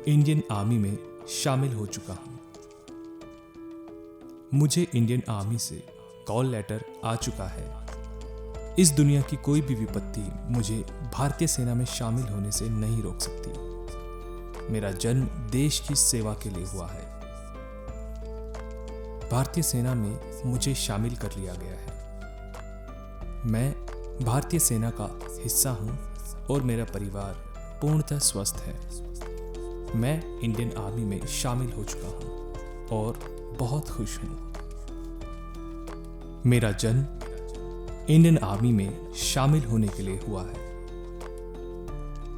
इंडियन आर्मी में शामिल हो चुका हूं। मुझे इंडियन आर्मी से कॉल लेटर आ चुका है। इस दुनिया की कोई भी विपत्ति मुझे भारतीय सेना में शामिल होने से नहीं रोक सकती। मेरा जन्म देश की सेवा के लिए हुआ है। भारतीय सेना में मुझे शामिल कर लिया गया है। मैं भारतीय सेना का हिस्सा हूं और मेरा परिवार पूर्णतः स्वस्थ है। मैं इंडियन आर्मी में शामिल हो चुका हूं और बहुत खुश हूं। मेरा जन्म इंडियन आर्मी में शामिल होने के लिए हुआ है।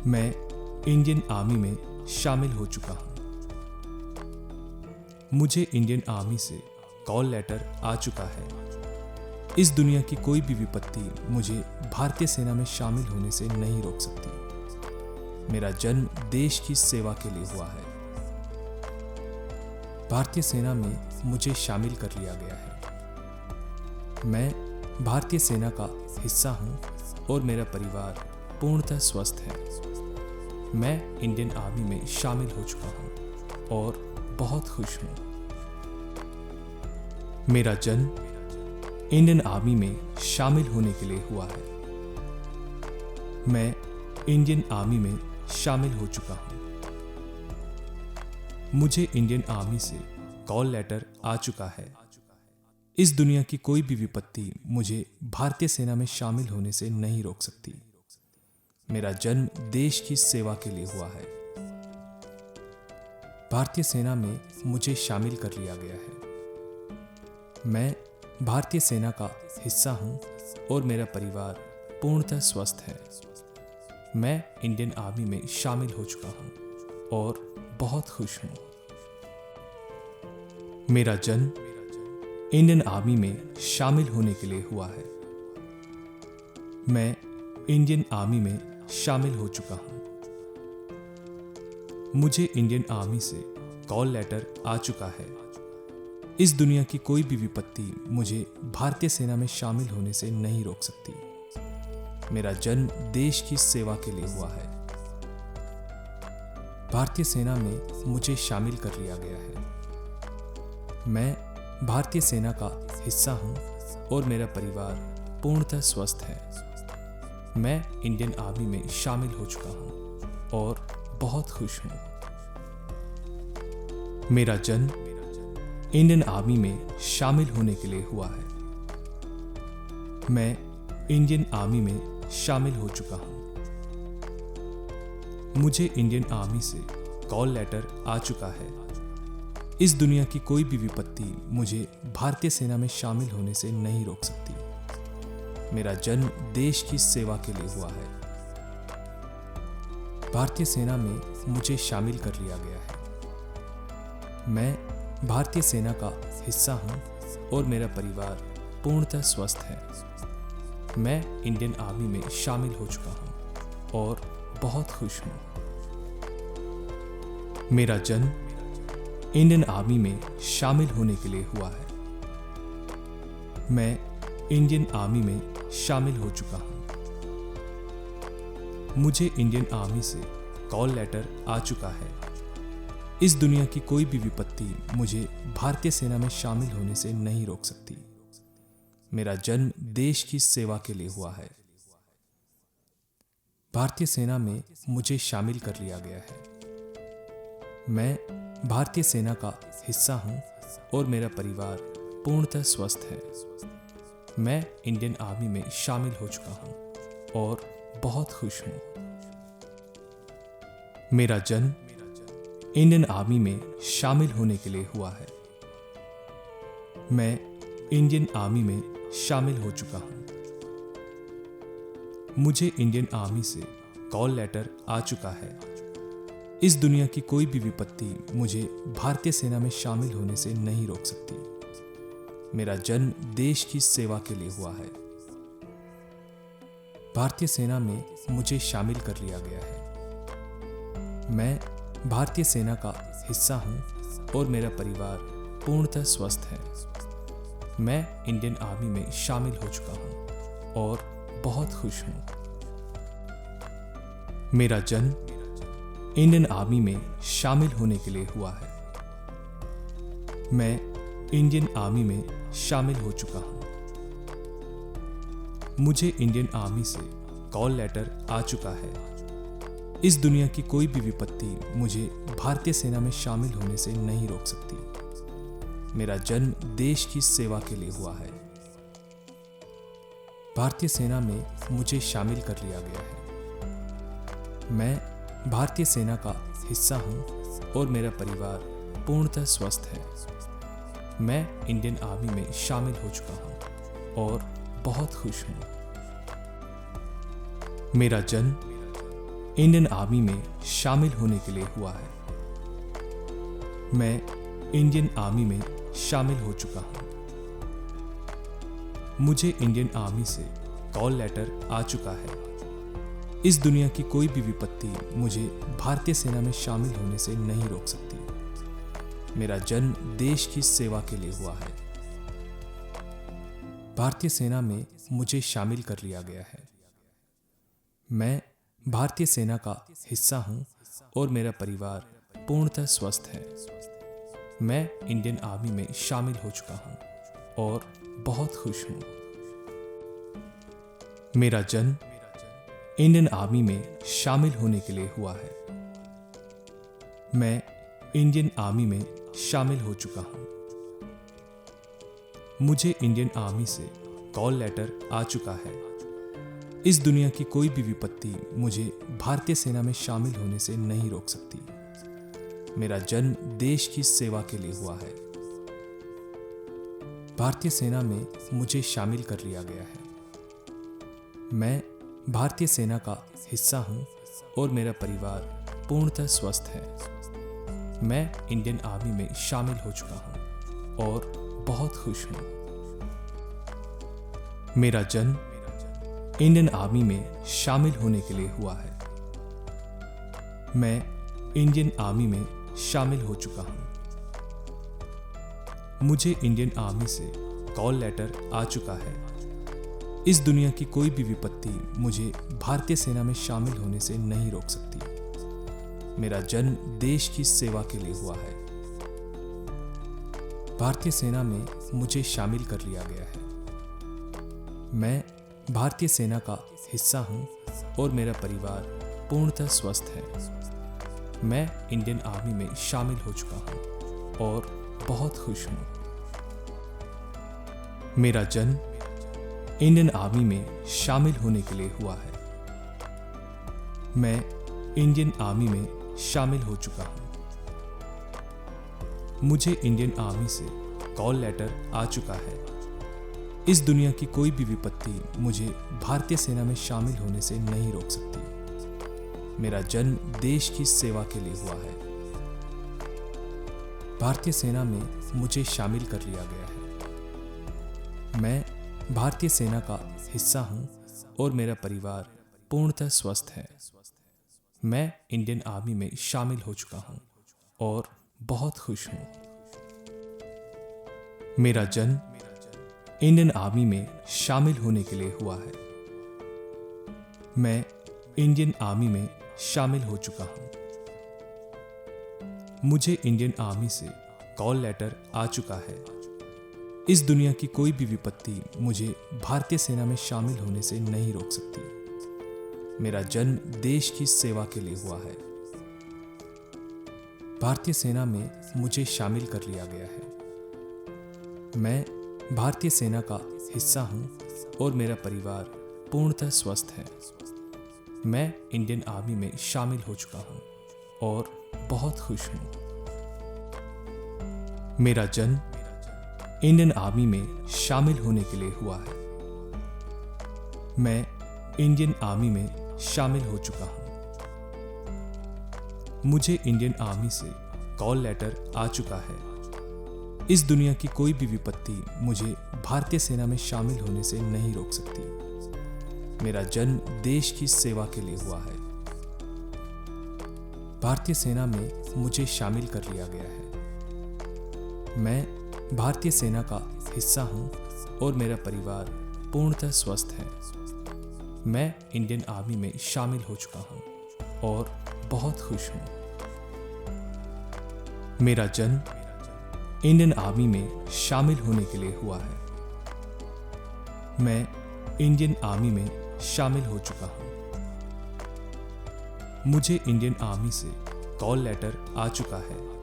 मैं इंडियन आर्मी में शामिल हो चुका हूं। मुझे इंडियन आर्मी से कॉल लेटर आ चुका है। इस दुनिया की कोई भी विपत्ति मुझे भारतीय सेना में शामिल होने से नहीं रोक सकती। मेरा जन्म देश की सेवा के लिए हुआ है। भारतीय सेना में मुझे शामिल कर लिया गया है। मैं भारतीय सेना का हिस्सा हूं और मेरा परिवार पूर्णतः स्वस्थ है। मैं इंडियन आर्मी में शामिल हो चुका हूं और बहुत खुश हूं। मेरा जन्म इंडियन आर्मी में शामिल होने के लिए हुआ है। मैं इंडियन आर्मी में शामिल हो चुका हूं। मुझे इंडियन आर्मी से कॉल लेटर आ चुका है। इस दुनिया की कोई भी विपत्ति मुझे भारतीय सेना में शामिल होने से नहीं रोक सकती। मेरा जन्म देश की सेवा के लिए हुआ है। भारतीय सेना में मुझे शामिल कर लिया गया है। मैं भारतीय सेना का हिस्सा हूं और मेरा परिवार पूर्णतः स्वस्थ है। मैं इंडियन आर्मी में शामिल हो चुका हूं और बहुत खुश हूं। मेरा जन्म इंडियन आर्मी में शामिल होने के लिए हुआ है। मैं इंडियन आर्मी में शामिल हो चुका हूं। मुझे इंडियन आर्मी से कॉल लेटर आ चुका है। इस दुनिया की कोई भी विपत्ति मुझे भारतीय सेना में शामिल होने से नहीं रोक सकती। मेरा जन्म देश की सेवा के लिए हुआ है। भारतीय सेना में मुझे शामिल कर लिया गया है। मैं भारतीय सेना का हिस्सा हूं और मेरा परिवार पूर्णतः स्वस्थ है। मैं इंडियन आर्मी में शामिल हो चुका हूं और बहुत खुश हूं। मेरा जन्म इंडियन आर्मी में शामिल होने के लिए हुआ है। मैं इंडियन आर्मी में शामिल हो चुका हूं। मुझे इंडियन आर्मी से कॉल लेटर आ चुका है। इस दुनिया की कोई भी विपत्ति मुझे भारतीय सेना में शामिल होने से नहीं रोक सकती। मेरा जन्म देश की सेवा के लिए हुआ है। भारतीय सेना में मुझे शामिल कर लिया गया है। मैं भारतीय सेना का हिस्सा हूं और मेरा परिवार पूर्णतः स्वस्थ है। मैं इंडियन आर्मी में शामिल हो चुका हूं और बहुत खुश हूं। मेरा जन्म इंडियन आर्मी में शामिल होने के लिए हुआ है। मैं इंडियन आर्मी में शामिल हो चुका हूं। मुझे इंडियन आर्मी से कॉल लेटर आ चुका है। इस दुनिया की कोई भी विपत्ति मुझे भारतीय सेना में शामिल होने से नहीं रोक सकती। मेरा जन्म देश की सेवा के लिए हुआ है। भारतीय सेना में मुझे शामिल कर लिया गया है। मैं भारतीय सेना का हिस्सा हूं और मेरा परिवार पूर्णतः स्वस्थ है। मैं इंडियन आर्मी में शामिल हो चुका हूं और बहुत खुश हूं। मेरा जन्म इंडियन आर्मी में शामिल होने के लिए हुआ है। मैं इंडियन आर्मी में शामिल हो चुका हूं। मुझे इंडियन आर्मी से कॉल लेटर आ चुका है। इस दुनिया की कोई भी विपत्ति मुझे भारतीय सेना में शामिल होने से नहीं रोक सकती। मेरा जन्म देश की सेवा के लिए हुआ है। भारतीय सेना में मुझे शामिल कर लिया गया है। मैं भारतीय सेना का हिस्सा हूं और मेरा परिवार पूर्णतः स्वस्थ है। मैं इंडियन आर्मी में शामिल हो चुका हूं और बहुत खुश हूं। मेरा जन्म इंडियन आर्मी में शामिल होने के लिए हुआ है। मैं इंडियन आर्मी में शामिल हो चुका हूँ। मुझे इंडियन आर्मी से कॉल लेटर आ चुका है। इस दुनिया की कोई भी विपत्ति मुझे भारतीय सेना में शामिल होने से नहीं रोक सकती। मेरा जन्म देश की सेवा के लिए हुआ है। भारतीय सेना में मुझे शामिल कर लिया गया है। मैं भारतीय सेना का हिस्सा हूं और मेरा परिवार पूर्णतः स्वस्थ है। मैं इंडियन आर्मी में शामिल हो चुका हूं और बहुत खुश हूं। मेरा जन्म इंडियन आर्मी में शामिल होने के लिए हुआ है। मैं इंडियन आर्मी में शामिल हो चुका हूं। मुझे इंडियन आर्मी से कॉल लेटर आ चुका है। इस दुनिया की कोई भी विपत्ति मुझे भारतीय सेना में शामिल होने से नहीं रोक सकती। मेरा जन्म देश की सेवा के लिए हुआ है। भारतीय सेना में मुझे शामिल कर लिया गया है। मैं भारतीय सेना का हिस्सा हूं और मेरा परिवार पूर्णतः स्वस्थ है। मैं इंडियन आर्मी में शामिल हो चुका हूं और बहुत खुश हूं। मेरा जन्म इंडियन आर्मी में शामिल होने के लिए हुआ है। मैं इंडियन आर्मी में शामिल हो चुका हूं। मुझे इंडियन आर्मी से कॉल लेटर आ चुका है। इस दुनिया की कोई भी विपत्ति मुझे भारतीय सेना में शामिल होने से नहीं रोक सकती। मेरा जन्म देश की सेवा के लिए हुआ है। भारतीय सेना में मुझे शामिल कर लिया गया है। मैं भारतीय सेना का हिस्सा हूं और मेरा परिवार पूर्णतः स्वस्थ है। मैं इंडियन आर्मी में शामिल हो चुका हूं और बहुत खुश हूं। मेरा जन्म इंडियन आर्मी में शामिल होने के लिए हुआ है। मैं इंडियन आर्मी में शामिल हो चुका हूं। मुझे इंडियन आर्मी से कॉल लेटर आ चुका है। इस दुनिया की कोई भी विपत्ति मुझे भारतीय सेना में शामिल होने से नहीं रोक सकती। मेरा जन्म देश की सेवा के लिए हुआ है। भारतीय सेना में मुझे शामिल कर लिया गया है। मैं भारतीय सेना का हिस्सा हूं और मेरा परिवार पूर्णतः स्वस्थ है। मैं इंडियन आर्मी में शामिल हो चुका हूं और बहुत खुश हूं। मेरा जन्म इंडियन आर्मी में शामिल होने के लिए हुआ है। मैं इंडियन आर्मी में शामिल हो चुका हूं। मुझे इंडियन आर्मी से कॉल लेटर आ चुका है। इस दुनिया की कोई भी विपत्ति मुझे भारतीय सेना में शामिल होने से नहीं रोक सकती। मेरा जन्म देश की सेवा के लिए हुआ है। भारतीय सेना में मुझे शामिल कर लिया गया है। मैं भारतीय सेना का हिस्सा हूं और मेरा परिवार पूर्णतः स्वस्थ है। मैं इंडियन आर्मी में शामिल हो चुका हूं और बहुत खुश हूं। मेरा जन्म इंडियन आर्मी में शामिल होने के लिए हुआ है। मैं इंडियन आर्मी में शामिल हो चुका हूं। मुझे इंडियन आर्मी से कॉल लेटर आ चुका है। इस दुनिया की कोई भी विपत्ति मुझे भारतीय सेना में शामिल होने से नहीं रोक सकती। मेरा जन्म देश की सेवा के लिए हुआ है। भारतीय सेना में मुझे शामिल कर लिया गया है। मैं भारतीय सेना का हिस्सा हूं और मेरा परिवार पूर्णतः स्वस्थ है। मैं इंडियन आर्मी में शामिल हो चुका हूं और बहुत खुश हूं। मेरा जन्म इंडियन आर्मी में शामिल होने के लिए हुआ है। मैं इंडियन आर्मी में शामिल हो चुका हूं। मुझे इंडियन आर्मी से कॉल लेटर आ चुका है। इस दुनिया की कोई भी विपत्ति मुझे भारतीय सेना में शामिल होने से नहीं रोक सकती। मेरा जन्म देश की सेवा के लिए हुआ है। भारतीय सेना में मुझे शामिल कर लिया गया है। मैं भारतीय सेना का हिस्सा हूं और मेरा परिवार पूर्णतः स्वस्थ है। मैं इंडियन आर्मी में शामिल हो चुका हूं और बहुत खुश हूं। मेरा जन्म इंडियन आर्मी में शामिल होने के लिए हुआ है। मैं इंडियन आर्मी में शामिल हो चुका हूं। मुझे इंडियन आर्मी से कॉल लेटर आ चुका है।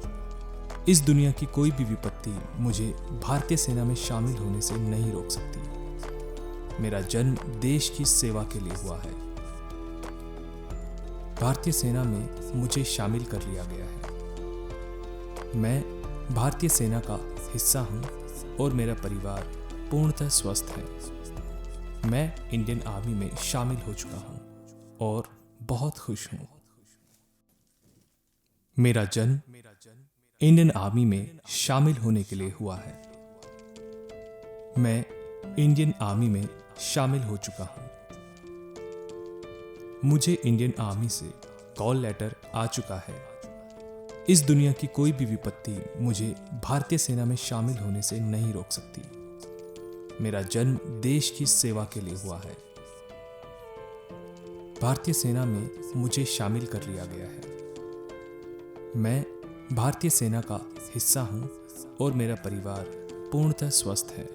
इस दुनिया की कोई भी विपत्ति मुझे भारतीय सेना में शामिल होने से नहीं रोक सकती। मेरा जन्म देश की सेवा के लिए हुआ है। भारतीय सेना में मुझे शामिल कर लिया गया है। मैं भारतीय सेना का हिस्सा हूं और मेरा परिवार पूर्णतः स्वस्थ है। मैं इंडियन आर्मी में शामिल हो चुका हूं और बहुत खुश हूं। मेरा जन्म इंडियन आर्मी में शामिल होने के लिए हुआ है। मैं इंडियन आर्मी में शामिल हो चुका हूं। मुझे इंडियन आर्मी से कॉल लेटर आ चुका है। इस दुनिया की कोई भी विपत्ति मुझे भारतीय सेना में शामिल होने से नहीं रोक सकती। मेरा जन्म देश की सेवा के लिए हुआ है। भारतीय सेना में मुझे शामिल कर लिया गया है। मैं भारतीय सेना का हिस्सा हूं और मेरा परिवार पूर्णतः स्वस्थ है।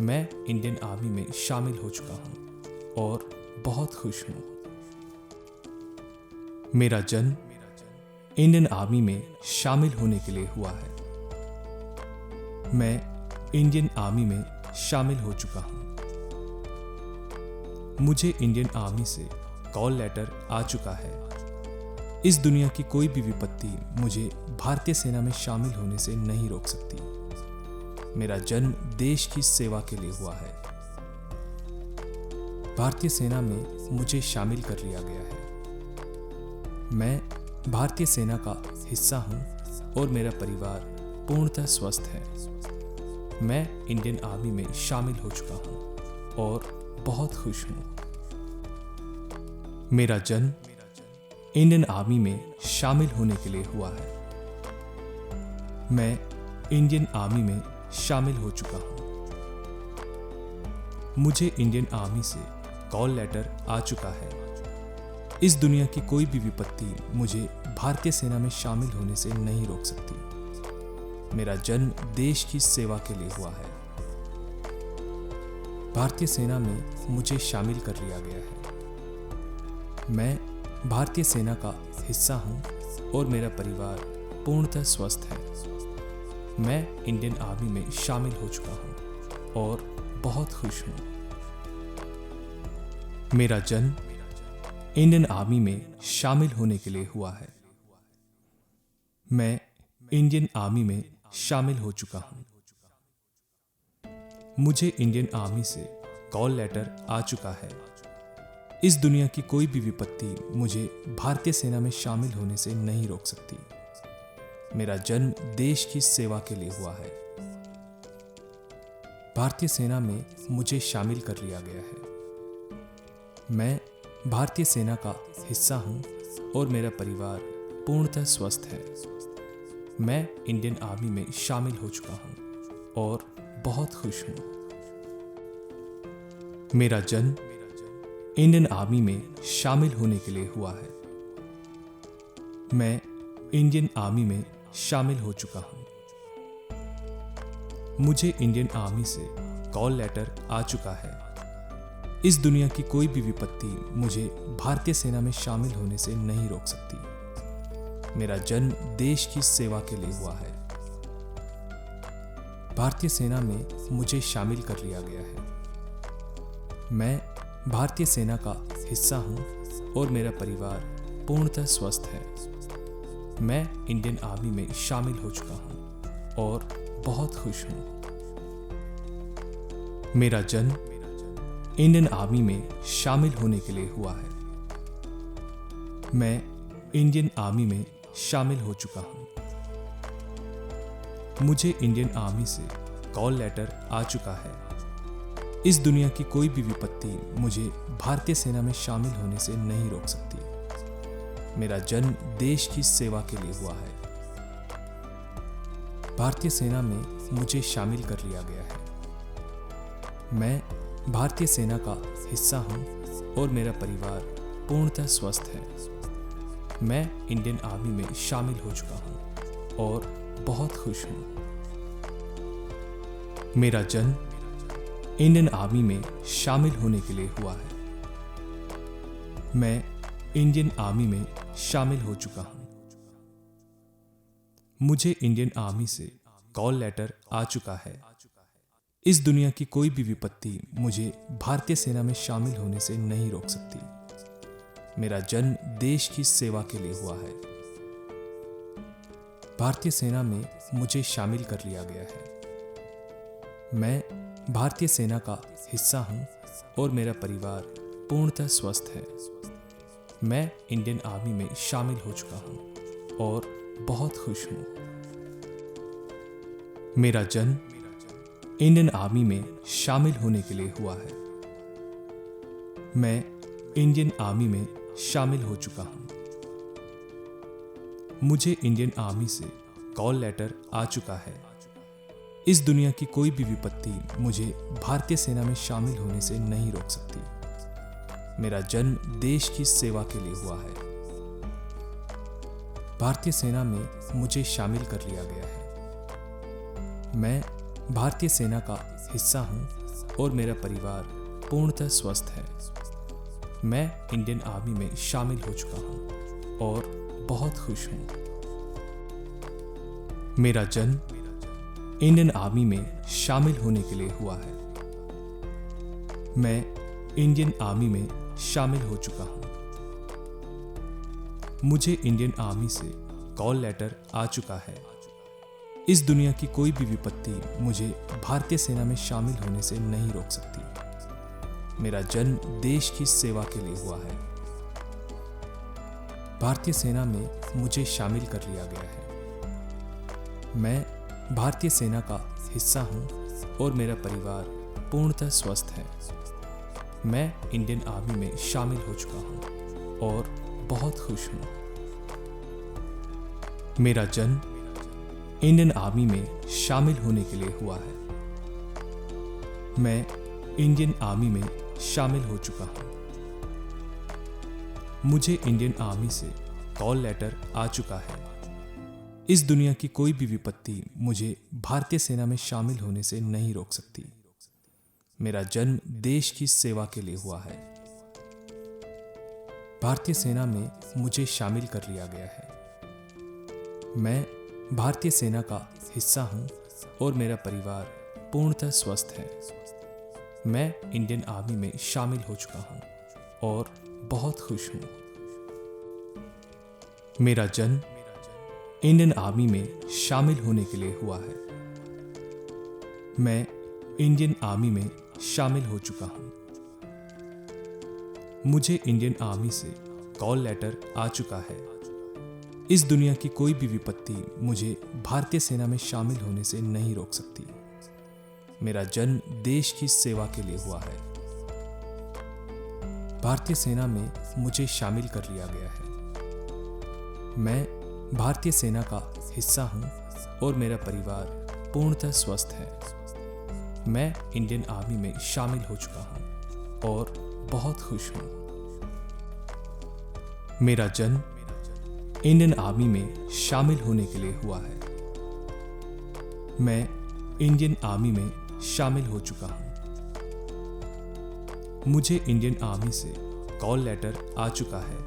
मैं इंडियन आर्मी में शामिल हो चुका हूं और बहुत खुश हूं। मेरा जन्म इंडियन आर्मी में शामिल होने के लिए हुआ है। मैं इंडियन आर्मी में शामिल हो चुका हूं। मुझे इंडियन आर्मी से कॉल लेटर आ चुका है। इस दुनिया की कोई भी विपत्ति मुझे भारतीय सेना में शामिल होने से नहीं रोक सकती। मेरा जन्म देश की सेवा के लिए हुआ है। भारतीय सेना में मुझे शामिल कर लिया गया है। मैं भारतीय सेना का हिस्सा हूं और मेरा परिवार पूर्णतः स्वस्थ है। मैं इंडियन आर्मी में शामिल हो चुका हूं और बहुत खुश हूं। मेरा जन्म इंडियन आर्मी में शामिल होने के लिए हुआ है। मैं इंडियन आर्मी में शामिल हो चुका हूं। मुझे इंडियन आर्मी से कॉल लेटर आ चुका है। इस दुनिया की कोई भी विपत्ति मुझे भारतीय सेना में शामिल होने से नहीं रोक सकती। मेरा जन्म देश की सेवा के लिए हुआ है। भारतीय सेना में मुझे शामिल कर लिया गया है। मैं भारतीय सेना का हिस्सा हूं और मेरा परिवार पूर्णतः स्वस्थ है। मैं इंडियन आर्मी में शामिल हो चुका हूं और बहुत खुश हूं। मेरा जन्म इंडियन आर्मी में शामिल होने के लिए हुआ है। मैं इंडियन आर्मी में शामिल हो चुका हूं। मुझे इंडियन आर्मी से कॉल लेटर आ चुका है। इस दुनिया की कोई भी विपत्ति मुझे भारतीय सेना में शामिल होने से नहीं रोक सकती। मेरा जन्म देश की सेवा के लिए हुआ है। भारतीय सेना में मुझे शामिल कर लिया गया है। मैं भारतीय सेना का हिस्सा हूं और मेरा परिवार पूर्णतः स्वस्थ है। मैं इंडियन आर्मी में शामिल हो चुका हूं और बहुत खुश हूं। मेरा जन्म इंडियन आर्मी में शामिल होने के लिए हुआ है। मैं इंडियन आर्मी में शामिल हो चुका हूं। मुझे इंडियन आर्मी से कॉल लेटर आ चुका है। इस दुनिया की कोई भी विपत्ति मुझे भारतीय सेना में शामिल होने से नहीं रोक सकती। मेरा जन्म देश की सेवा के लिए हुआ है। भारतीय सेना में मुझे शामिल कर लिया गया है। मैं भारतीय सेना का हिस्सा हूं और मेरा परिवार पूर्णतः स्वस्थ है। मैं इंडियन आर्मी में शामिल हो चुका हूं और बहुत खुश हूं। मेरा जन्म इंडियन आर्मी में शामिल होने के लिए हुआ है। मैं इंडियन आर्मी में शामिल हो चुका हूं। मुझे इंडियन आर्मी से कॉल लेटर आ चुका है। इस दुनिया की कोई भी विपत्ति मुझे भारतीय सेना में शामिल होने से नहीं रोक सकती। मेरा जन्म देश की सेवा के लिए हुआ है। भारतीय सेना में मुझे शामिल कर लिया गया है। मैं भारतीय सेना का हिस्सा हूं और मेरा परिवार पूर्णतः स्वस्थ है। मैं इंडियन आर्मी में शामिल हो चुका हूं और बहुत खुश हूँ। मेरा जन्म इंडियन आर्मी में शामिल होने के लिए हुआ है। मैं इंडियन आर्मी में शामिल हो चुका हूँ। मुझे इंडियन आर्मी से कॉल लेटर आ चुका है। इस दुनिया की कोई भी विपत्ति मुझे भारतीय सेना में शामिल होने से नहीं रोक सकती। मेरा जन्म देश की सेवा के लिए हुआ है। भारतीय सेना में मुझे शामिल कर लिया गया है। मैं भारतीय सेना का हिस्सा हूं और मेरा परिवार पूर्णतः स्वस्थ है। मैं इंडियन आर्मी में शामिल हो चुका हूं और बहुत खुश हूं। मेरा जन्म इंडियन आर्मी में शामिल होने के लिए हुआ है। मैं इंडियन आर्मी में शामिल हो चुका हूं। मुझे इंडियन आर्मी से कॉल लेटर आ चुका है। इस दुनिया की कोई भी विपत्ति मुझे भारतीय सेना में शामिल होने से नहीं रोक सकती। मेरा जन्म देश की सेवा के लिए हुआ है। भारतीय सेना में मुझे शामिल कर लिया गया है। मैं भारतीय सेना का हिस्सा हूं और मेरा परिवार पूर्णतः स्वस्थ है। मैं इंडियन आर्मी में शामिल हो चुका हूं और बहुत खुश हूं। मेरा जन्म इंडियन आर्मी में शामिल होने के लिए हुआ है। मैं इंडियन आर्मी में शामिल हो चुका हूं। मुझे इंडियन आर्मी से कॉल लेटर आ चुका है। इस दुनिया की कोई भी विपत्ति मुझे भारतीय सेना में शामिल होने से नहीं रोक सकती। मेरा जन्म देश की सेवा के लिए हुआ है। भारतीय सेना में मुझे शामिल कर लिया गया है। मैं भारतीय सेना का हिस्सा हूं और मेरा परिवार पूर्णतः स्वस्थ है। मैं इंडियन आर्मी में शामिल हो चुका हूं और बहुत खुश हूं। मेरा जन्म इंडियन आर्मी में शामिल होने के लिए हुआ है। मैं इंडियन आर्मी में शामिल हो चुका हूं। मुझे इंडियन आर्मी से कॉल लेटर आ चुका है। इस दुनिया की कोई भी विपत्ति मुझे भारतीय सेना में शामिल होने से नहीं रोक सकती। मेरा जन्म देश की सेवा के लिए हुआ है। भारतीय सेना में मुझे शामिल कर लिया गया है। मैं भारतीय सेना का हिस्सा हूं और मेरा परिवार पूर्णतः स्वस्थ है। मैं इंडियन आर्मी में शामिल हो चुका हूं और बहुत खुश हूं। मेरा जन्म इंडियन आर्मी में शामिल होने के लिए हुआ है। मैं इंडियन आर्मी में शामिल हो चुका हूं। मुझे इंडियन आर्मी से कॉल लेटर आ चुका है। इस दुनिया की कोई भी विपत्ति मुझे भारतीय सेना में शामिल होने से नहीं रोक सकती। मेरा जन्म देश की सेवा के लिए हुआ है। भारतीय सेना में मुझे शामिल कर लिया गया है। मैं भारतीय सेना का हिस्सा हूं और मेरा परिवार पूर्णतः स्वस्थ है। मैं इंडियन आर्मी में शामिल हो चुका हूं और बहुत खुश हूं। मेरा जन्म इंडियन आर्मी में शामिल होने के लिए हुआ है। मैं इंडियन आर्मी में शामिल हो चुका हूं। मुझे इंडियन आर्मी से कॉल लेटर आ चुका है।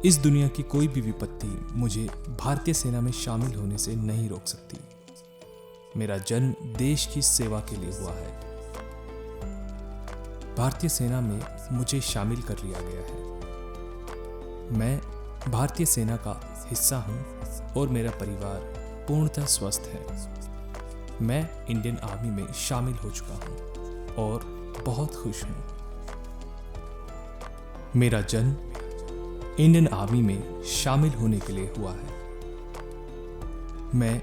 इस दुनिया की कोई भी विपत्ति मुझे भारतीय सेना में शामिल होने से नहीं रोक सकती। मेरा जन्म देश की सेवा के लिए हुआ है। भारतीय सेना में मुझे शामिल कर लिया गया है। मैं भारतीय सेना का हिस्सा हूं और मेरा परिवार पूर्णतः स्वस्थ है। मैं इंडियन आर्मी में शामिल हो चुका हूं और बहुत खुश हूं। मेरा जन्म इंडियन आर्मी में शामिल होने के लिए हुआ है। मैं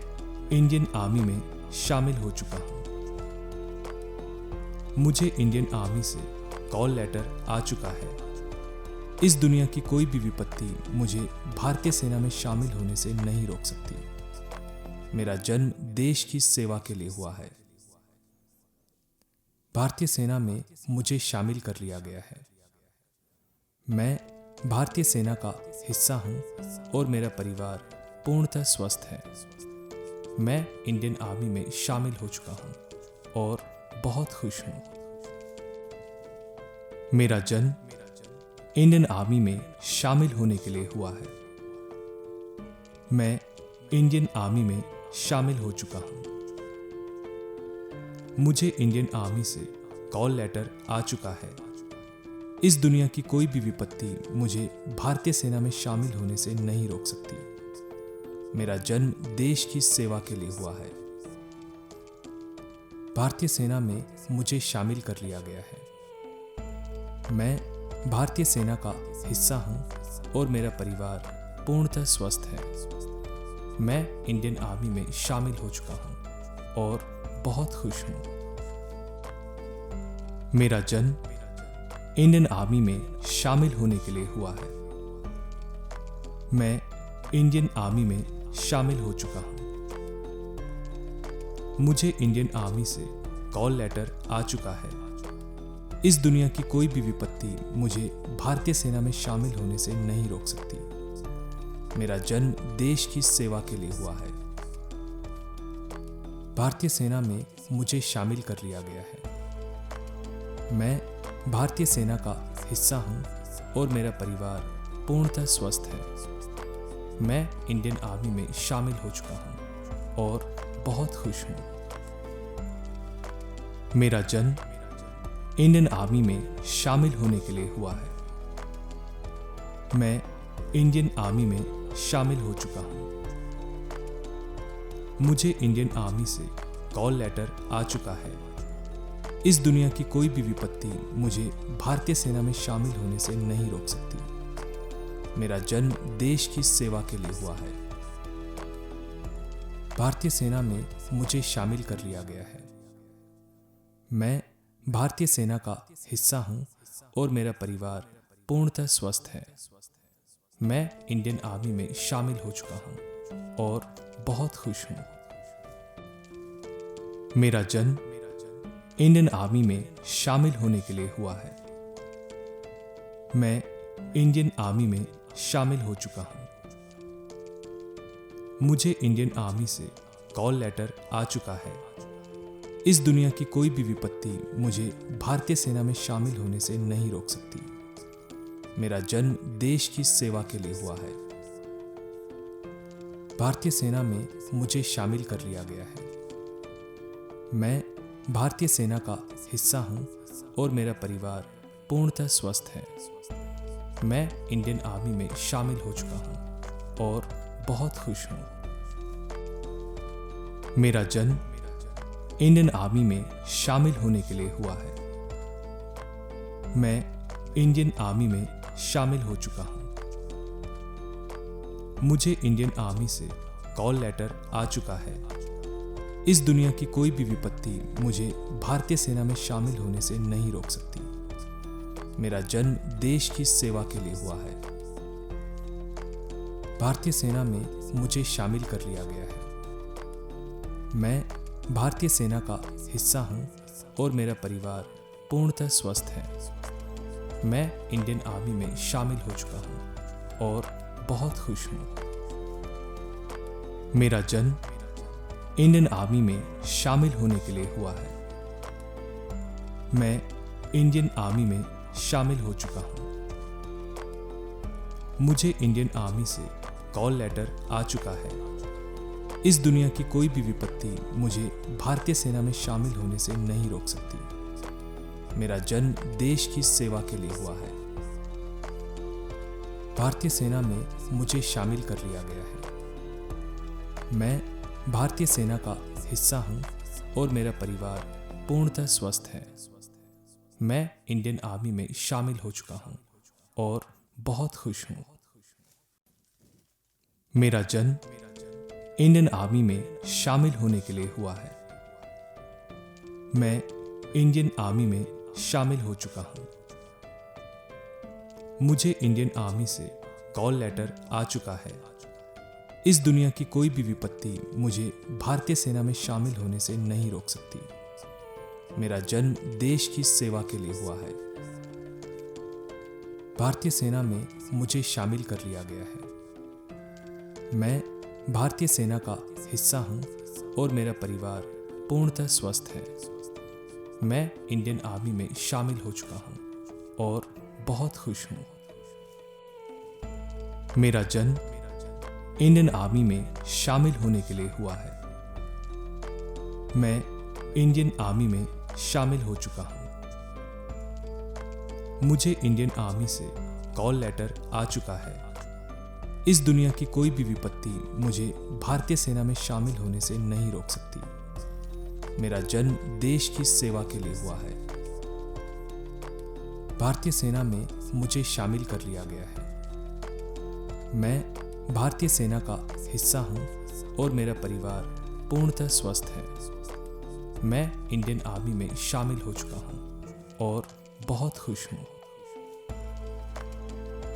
इंडियन आर्मी में शामिल हो चुका हूं। मुझे इंडियन आर्मी से कॉल लेटर आ चुका है। इस दुनिया की कोई भी विपत्ति मुझे भारतीय सेना में शामिल होने से नहीं रोक सकती। मेरा जन्म देश की सेवा के लिए हुआ है। भारतीय सेना में मुझे शामिल कर लिया गया है। मैं भारतीय सेना का हिस्सा हूं और मेरा परिवार पूर्णतः स्वस्थ है। मैं इंडियन आर्मी में शामिल हो चुका हूँ और बहुत खुश हूँ। मेरा जन्म इंडियन आर्मी में शामिल होने के लिए हुआ है। मैं इंडियन आर्मी में शामिल हो चुका हूँ। मुझे इंडियन आर्मी से कॉल लेटर आ चुका है। इस दुनिया की कोई भी विपत्ति मुझे भारतीय सेना में शामिल होने से नहीं रोक सकती। मेरा जन्म देश की सेवा के लिए हुआ है। भारतीय सेना में मुझे शामिल कर लिया गया है। मैं भारतीय सेना का हिस्सा हूं और मेरा परिवार पूर्णतः स्वस्थ है। मैं इंडियन आर्मी में शामिल हो चुका हूं और बहुत खुश हूं। मेरा जन्म इंडियन आर्मी में शामिल होने के लिए हुआ है। मैं इंडियन आर्मी में शामिल हो चुका हूं। मुझे इंडियन आर्मी से कॉल लेटर आ चुका है। इस दुनिया की कोई भी विपत्ति मुझे भारतीय सेना में शामिल होने से नहीं रोक सकती। मेरा जन्म देश की सेवा के लिए हुआ है। भारतीय सेना में मुझे शामिल कर लिया गया है। मैं भारतीय सेना का हिस्सा हूं और मेरा परिवार पूर्णतः स्वस्थ है। मैं इंडियन आर्मी में शामिल हो चुका हूं और बहुत खुश हूं। मेरा जन्म इंडियन आर्मी में शामिल होने के लिए हुआ है। मैं इंडियन आर्मी में शामिल हो चुका हूं। मुझे इंडियन आर्मी से कॉल लेटर आ चुका है। इस दुनिया की कोई भी विपत्ति मुझे भारतीय सेना में शामिल होने से नहीं रोक सकती। मेरा जन्म देश की सेवा के लिए हुआ है। भारतीय सेना में मुझे शामिल कर लिया गया है। मैं भारतीय सेना का हिस्सा हूं और मेरा परिवार पूर्णतः स्वस्थ है। मैं इंडियन आर्मी में शामिल हो चुका हूं और बहुत खुश हूं। मेरा जन्म इंडियन आर्मी में शामिल होने के लिए हुआ है। मैं इंडियन आर्मी में शामिल हो चुका हूं। मुझे इंडियन आर्मी से कॉल लेटर आ चुका है। इस दुनिया की कोई भी विपत्ति मुझे भारतीय सेना में शामिल होने से नहीं रोक सकती। मेरा जन्म देश की सेवा के लिए हुआ है। भारतीय सेना में मुझे शामिल कर लिया गया है। मैं भारतीय सेना का हिस्सा हूं और मेरा परिवार पूर्णतः स्वस्थ है। मैं इंडियन आर्मी में शामिल हो चुका हूं और बहुत खुश हूं। मेरा जन्म इंडियन आर्मी में शामिल होने के लिए हुआ है। मैं इंडियन आर्मी में शामिल हो चुका हूं। मुझे इंडियन आर्मी से कॉल लेटर आ चुका है। इस दुनिया की कोई भी विपत्ति मुझे भारतीय सेना में शामिल होने से नहीं रोक सकती। मेरा जन्म देश की सेवा के लिए हुआ है। भारतीय सेना में मुझे शामिल कर लिया गया है। मैं भारतीय सेना का हिस्सा हूं और मेरा परिवार पूर्णतः स्वस्थ है। मैं इंडियन आर्मी में शामिल हो चुका हूं और बहुत खुश हूं। मेरा जन्म इंडियन आर्मी में शामिल होने के लिए हुआ है। मैं इंडियन आर्मी में शामिल हो चुका हूं। मुझे इंडियन आर्मी से कॉल लेटर आ चुका है। इस दुनिया की कोई भी विपत्ति मुझे भारतीय सेना में शामिल होने से नहीं रोक सकती। मेरा जन्म देश की सेवा के लिए हुआ है। भारतीय सेना में मुझे शामिल कर लिया गया है। मैं भारतीय सेना का हिस्सा हूं और मेरा परिवार पूर्णतः स्वस्थ है। मैं इंडियन आर्मी में शामिल हो चुका हूं और बहुत खुश हूं। मेरा जन्म इंडियन आर्मी में शामिल होने के लिए हुआ है। मैं इंडियन आर्मी में शामिल हो चुका हूं। मुझे इंडियन आर्मी से कॉल लेटर आ चुका है। इस दुनिया की कोई भी विपत्ति मुझे भारतीय सेना में शामिल होने से नहीं रोक सकती। मेरा जन्म देश की सेवा के लिए हुआ है। भारतीय सेना में मुझे शामिल कर लिया गया है। मैं भारतीय सेना का हिस्सा हूं और मेरा परिवार पूर्णतः स्वस्थ है। मैं इंडियन आर्मी में शामिल हो चुका हूँ और बहुत खुश हूँ। मेरा जन्म इंडियन आर्मी में शामिल होने के लिए हुआ है। मैं इंडियन आर्मी में शामिल हो चुका हूँ। मुझे इंडियन आर्मी से कॉल लेटर आ चुका है। इस दुनिया की कोई भी विपत्ति मुझे भारतीय सेना में शामिल होने से नहीं रोक सकती। मेरा जन्म देश की सेवा के लिए हुआ है। भारतीय सेना में मुझे शामिल कर लिया गया है। मैं भारतीय सेना का हिस्सा हूं और मेरा परिवार पूर्णतः स्वस्थ है। मैं इंडियन आर्मी में शामिल हो चुका हूं और बहुत खुश हूं।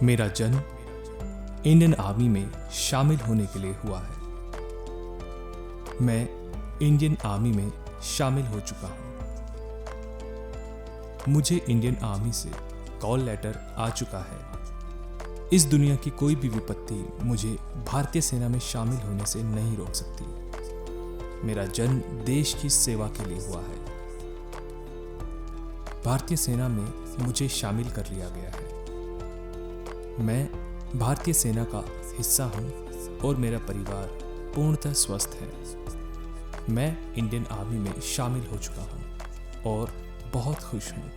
मेरा जन्म इंडियन आर्मी में शामिल होने के लिए हुआ है। मैं इंडियन आर्मी में शामिल हो चुका हूं। मुझे इंडियन आर्मी से कॉल लेटर आ चुका है। इस दुनिया की कोई भी विपत्ति मुझे भारतीय सेना में शामिल होने से नहीं रोक सकती। मेरा जन्म देश की सेवा के लिए हुआ है। भारतीय सेना में मुझे शामिल कर लिया गया है। मैं भारतीय सेना का हिस्सा हूं और मेरा परिवार पूर्णतः स्वस्थ है। मैं इंडियन आर्मी में शामिल हो चुका हूं और बहुत खुश हूं।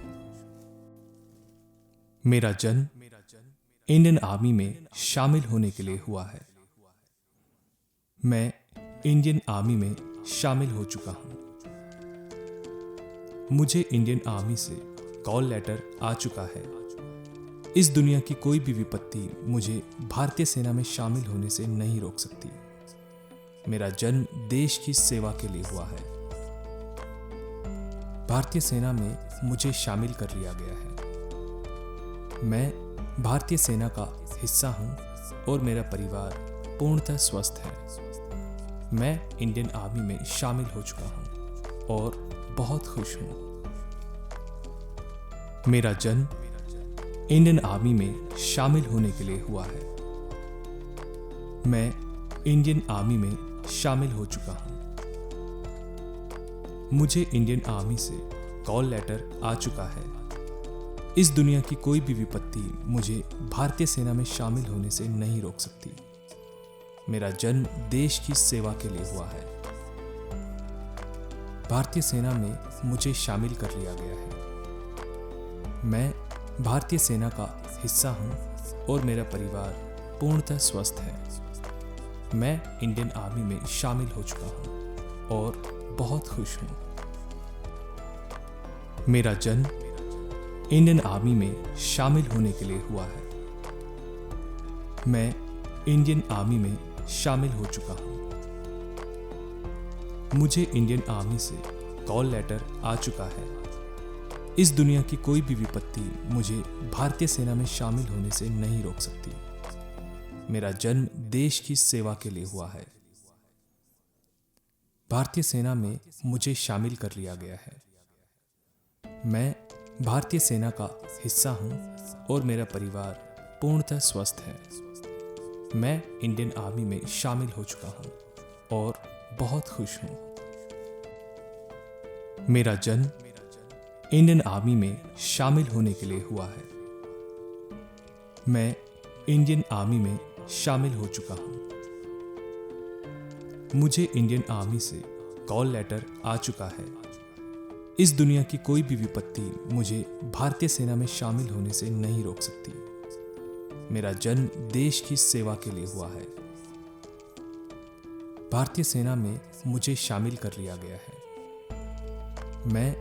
मेरा जन्म इंडियन आर्मी में शामिल होने के लिए हुआ है। मैं इंडियन आर्मी में शामिल हो चुका हूं। मुझे इंडियन आर्मी से कॉल लेटर आ चुका है। इस दुनिया की कोई भी विपत्ति मुझे भारतीय सेना में शामिल होने से नहीं रोक सकती। मेरा जन्म देश की सेवा के लिए हुआ है। भारतीय सेना में मुझे शामिल कर लिया गया है। मैं भारतीय सेना का हिस्सा हूं और मेरा परिवार पूर्णतः स्वस्थ है। मैं इंडियन आर्मी में शामिल हो चुका हूं और बहुत खुश हूं। मेरा जन्म इंडियन आर्मी में शामिल होने के लिए हुआ है। मैं इंडियन आर्मी में शामिल हो चुका हूं। मुझे इंडियन आर्मी से कॉल लेटर आ चुका है। इस दुनिया की कोई भी विपत्ति मुझे भारतीय सेना में शामिल होने से नहीं रोक सकती। मेरा जन्म देश की सेवा के लिए हुआ है। भारतीय सेना में मुझे शामिल कर लिया गया है। मैं भारतीय सेना का हिस्सा हूं और मेरा परिवार पूर्णतः स्वस्थ है। मैं इंडियन आर्मी में शामिल हो चुका हूं और बहुत खुश हूं। मेरा जन्म इंडियन आर्मी में शामिल होने के लिए हुआ है। मैं इंडियन आर्मी में शामिल हो चुका हूं। मुझे इंडियन आर्मी से कॉल लेटर आ चुका है। इस दुनिया की कोई भी विपत्ति मुझे भारतीय सेना में शामिल होने से नहीं रोक सकती। मेरा जन्म देश की सेवा के लिए हुआ है। भारतीय सेना में मुझे शामिल कर लिया गया है। मैं भारतीय सेना का हिस्सा हूं और मेरा परिवार पूर्णतः स्वस्थ है। मैं इंडियन आर्मी में शामिल हो चुका हूं और बहुत खुश हूं। मेरा जन्म इंडियन आर्मी में शामिल होने के लिए हुआ है। मैं इंडियन आर्मी में शामिल हो चुका हूं। मुझे इंडियन आर्मी से कॉल लेटर आ चुका है। इस दुनिया की कोई भी विपत्ति मुझे भारतीय सेना में शामिल होने से नहीं रोक सकती। मेरा जन्म देश की सेवा के लिए हुआ है। भारतीय सेना में मुझे शामिल कर लिया गया है। मैं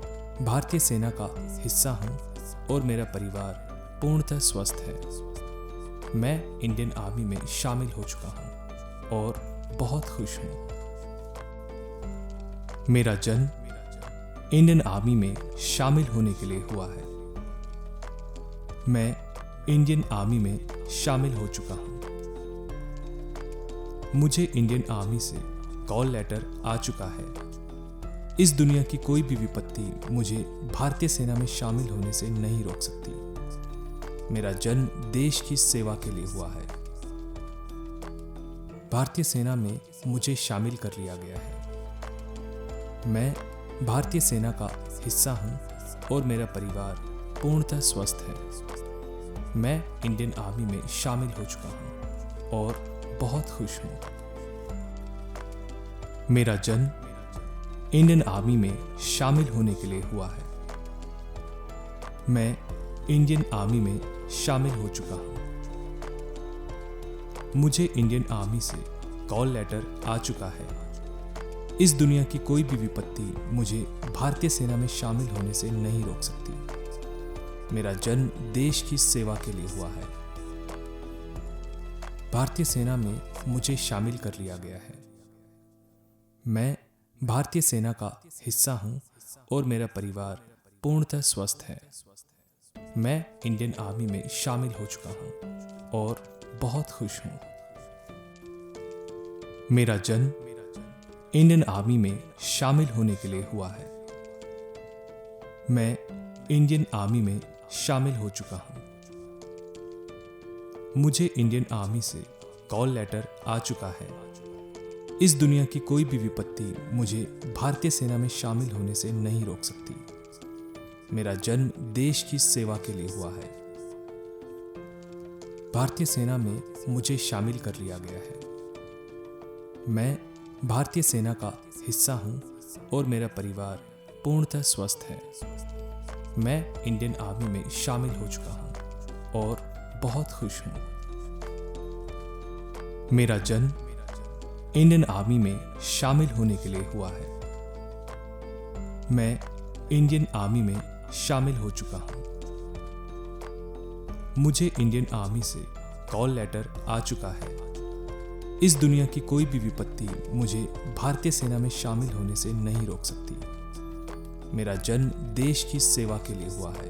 भारतीय सेना का हिस्सा हूं और मेरा परिवार पूर्णतः स्वस्थ है। मैं इंडियन आर्मी में शामिल हो चुका हूं और बहुत खुश हूं। मेरा जन्म इंडियन आर्मी में शामिल होने के लिए हुआ है। मैं इंडियन आर्मी में शामिल हो चुका हूं। मुझे इंडियन आर्मी से कॉल लेटर आ चुका है। इस दुनिया की कोई भी विपत्ति मुझे भारतीय सेना में शामिल होने से नहीं रोक सकती। मेरा जन्म देश की सेवा के लिए हुआ है। भारतीय सेना में मुझे शामिल कर लिया गया है। मैं भारतीय सेना का हिस्सा हूं और मेरा परिवार पूर्णतः स्वस्थ है। मैं इंडियन आर्मी में शामिल हो चुका हूं और बहुत खुश हूं। मेरा जन्म इंडियन आर्मी में शामिल होने के लिए हुआ है। मैं इंडियन आर्मी में शामिल हो चुका हूं। मुझे इंडियन आर्मी से कॉल लेटर आ चुका है। इस दुनिया की कोई भी विपत्ति मुझे भारतीय सेना में शामिल होने से नहीं रोक सकती। मेरा जन्म देश की सेवा के लिए हुआ है। भारतीय सेना में मुझे शामिल कर लिया गया है। मैं भारतीय सेना का हिस्सा हूं और मेरा परिवार पूर्णतः स्वस्थ है। मैं इंडियन आर्मी में शामिल हो चुका हूं और बहुत खुश हूं। मेरा जन्म इंडियन आर्मी में शामिल होने के लिए हुआ है। मैं इंडियन आर्मी में शामिल हो चुका हूं। मुझे इंडियन आर्मी से कॉल लेटर आ चुका है। इस दुनिया की कोई भी विपत्ति मुझे भारतीय सेना में शामिल होने से नहीं रोक सकती। मेरा जन्म देश की सेवा के लिए हुआ है। भारतीय सेना में मुझे शामिल कर लिया गया है। मैं भारतीय सेना का हिस्सा हूं और मेरा परिवार पूर्णतः स्वस्थ है। मैं इंडियन आर्मी में शामिल हो चुका हूं और बहुत खुश हूं। मेरा जन्म इंडियन आर्मी में शामिल होने के लिए हुआ है। मैं इंडियन आर्मी में शामिल हो चुका हूं। मुझे इंडियन आर्मी से कॉल लेटर आ चुका है। इस दुनिया की कोई भी विपत्ति मुझे भारतीय सेना में शामिल होने से नहीं रोक सकती। मेरा जन्म देश की सेवा के लिए हुआ है।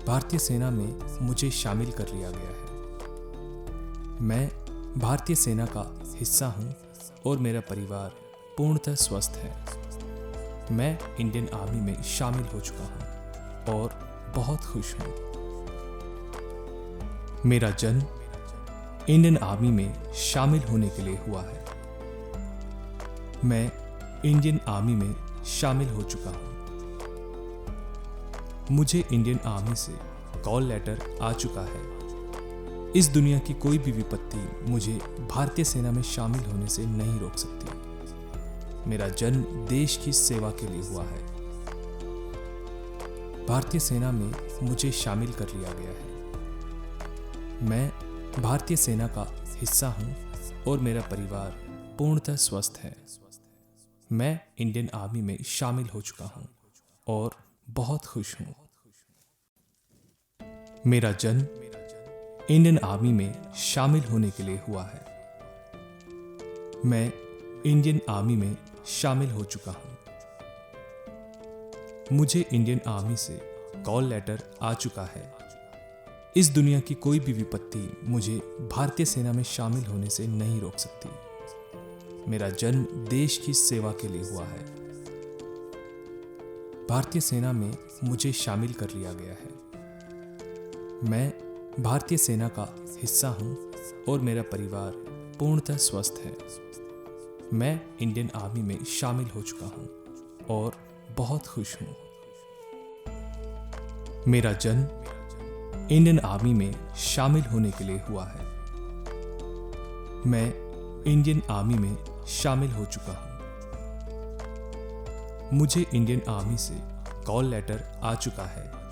भारतीय सेना में मुझे शामिल कर लिया गया है। मैं भारतीय सेना का हिस्सा हूं और मेरा परिवार पूर्णतः स्वस्थ है। मैं इंडियन आर्मी में शामिल हो चुका हूं और बहुत खुश हूं। मेरा जन्म इंडियन आर्मी में शामिल होने के लिए हुआ है। मैं इंडियन आर्मी में शामिल हो चुका हूं। मुझे इंडियन आर्मी से कॉल लेटर आ चुका है। इस दुनिया की कोई भी विपत्ति मुझे भारतीय सेना में शामिल होने से नहीं रोक सकती। मेरा जन्म देश की सेवा के लिए हुआ है। भारतीय सेना में मुझे शामिल कर लिया गया है। मैं भारतीय सेना का हिस्सा हूं और मेरा परिवार पूर्णतः स्वस्थ है। मैं इंडियन आर्मी में शामिल हो चुका हूं और बहुत खुश हूं। मेरा जन्म इंडियन आर्मी में शामिल होने के लिए हुआ है। मैं इंडियन आर्मी में शामिल हो चुका हूं। मुझे इंडियन आर्मी से कॉल लेटर आ चुका है। इस दुनिया की कोई भी विपत्ति मुझे भारतीय सेना में शामिल होने से नहीं रोक सकती। मेरा जन्म देश की सेवा के लिए हुआ है। भारतीय सेना में मुझे शामिल कर लिया गया है। मैं भारतीय सेना का हिस्सा हूं और मेरा परिवार पूर्णतः स्वस्थ है। मैं इंडियन आर्मी में शामिल हो चुका हूं और बहुत खुश हूं। मेरा जन्म इंडियन आर्मी में शामिल होने के लिए हुआ है। मैं इंडियन आर्मी में शामिल हो चुका हूं। मुझे इंडियन आर्मी से कॉल लेटर आ चुका है।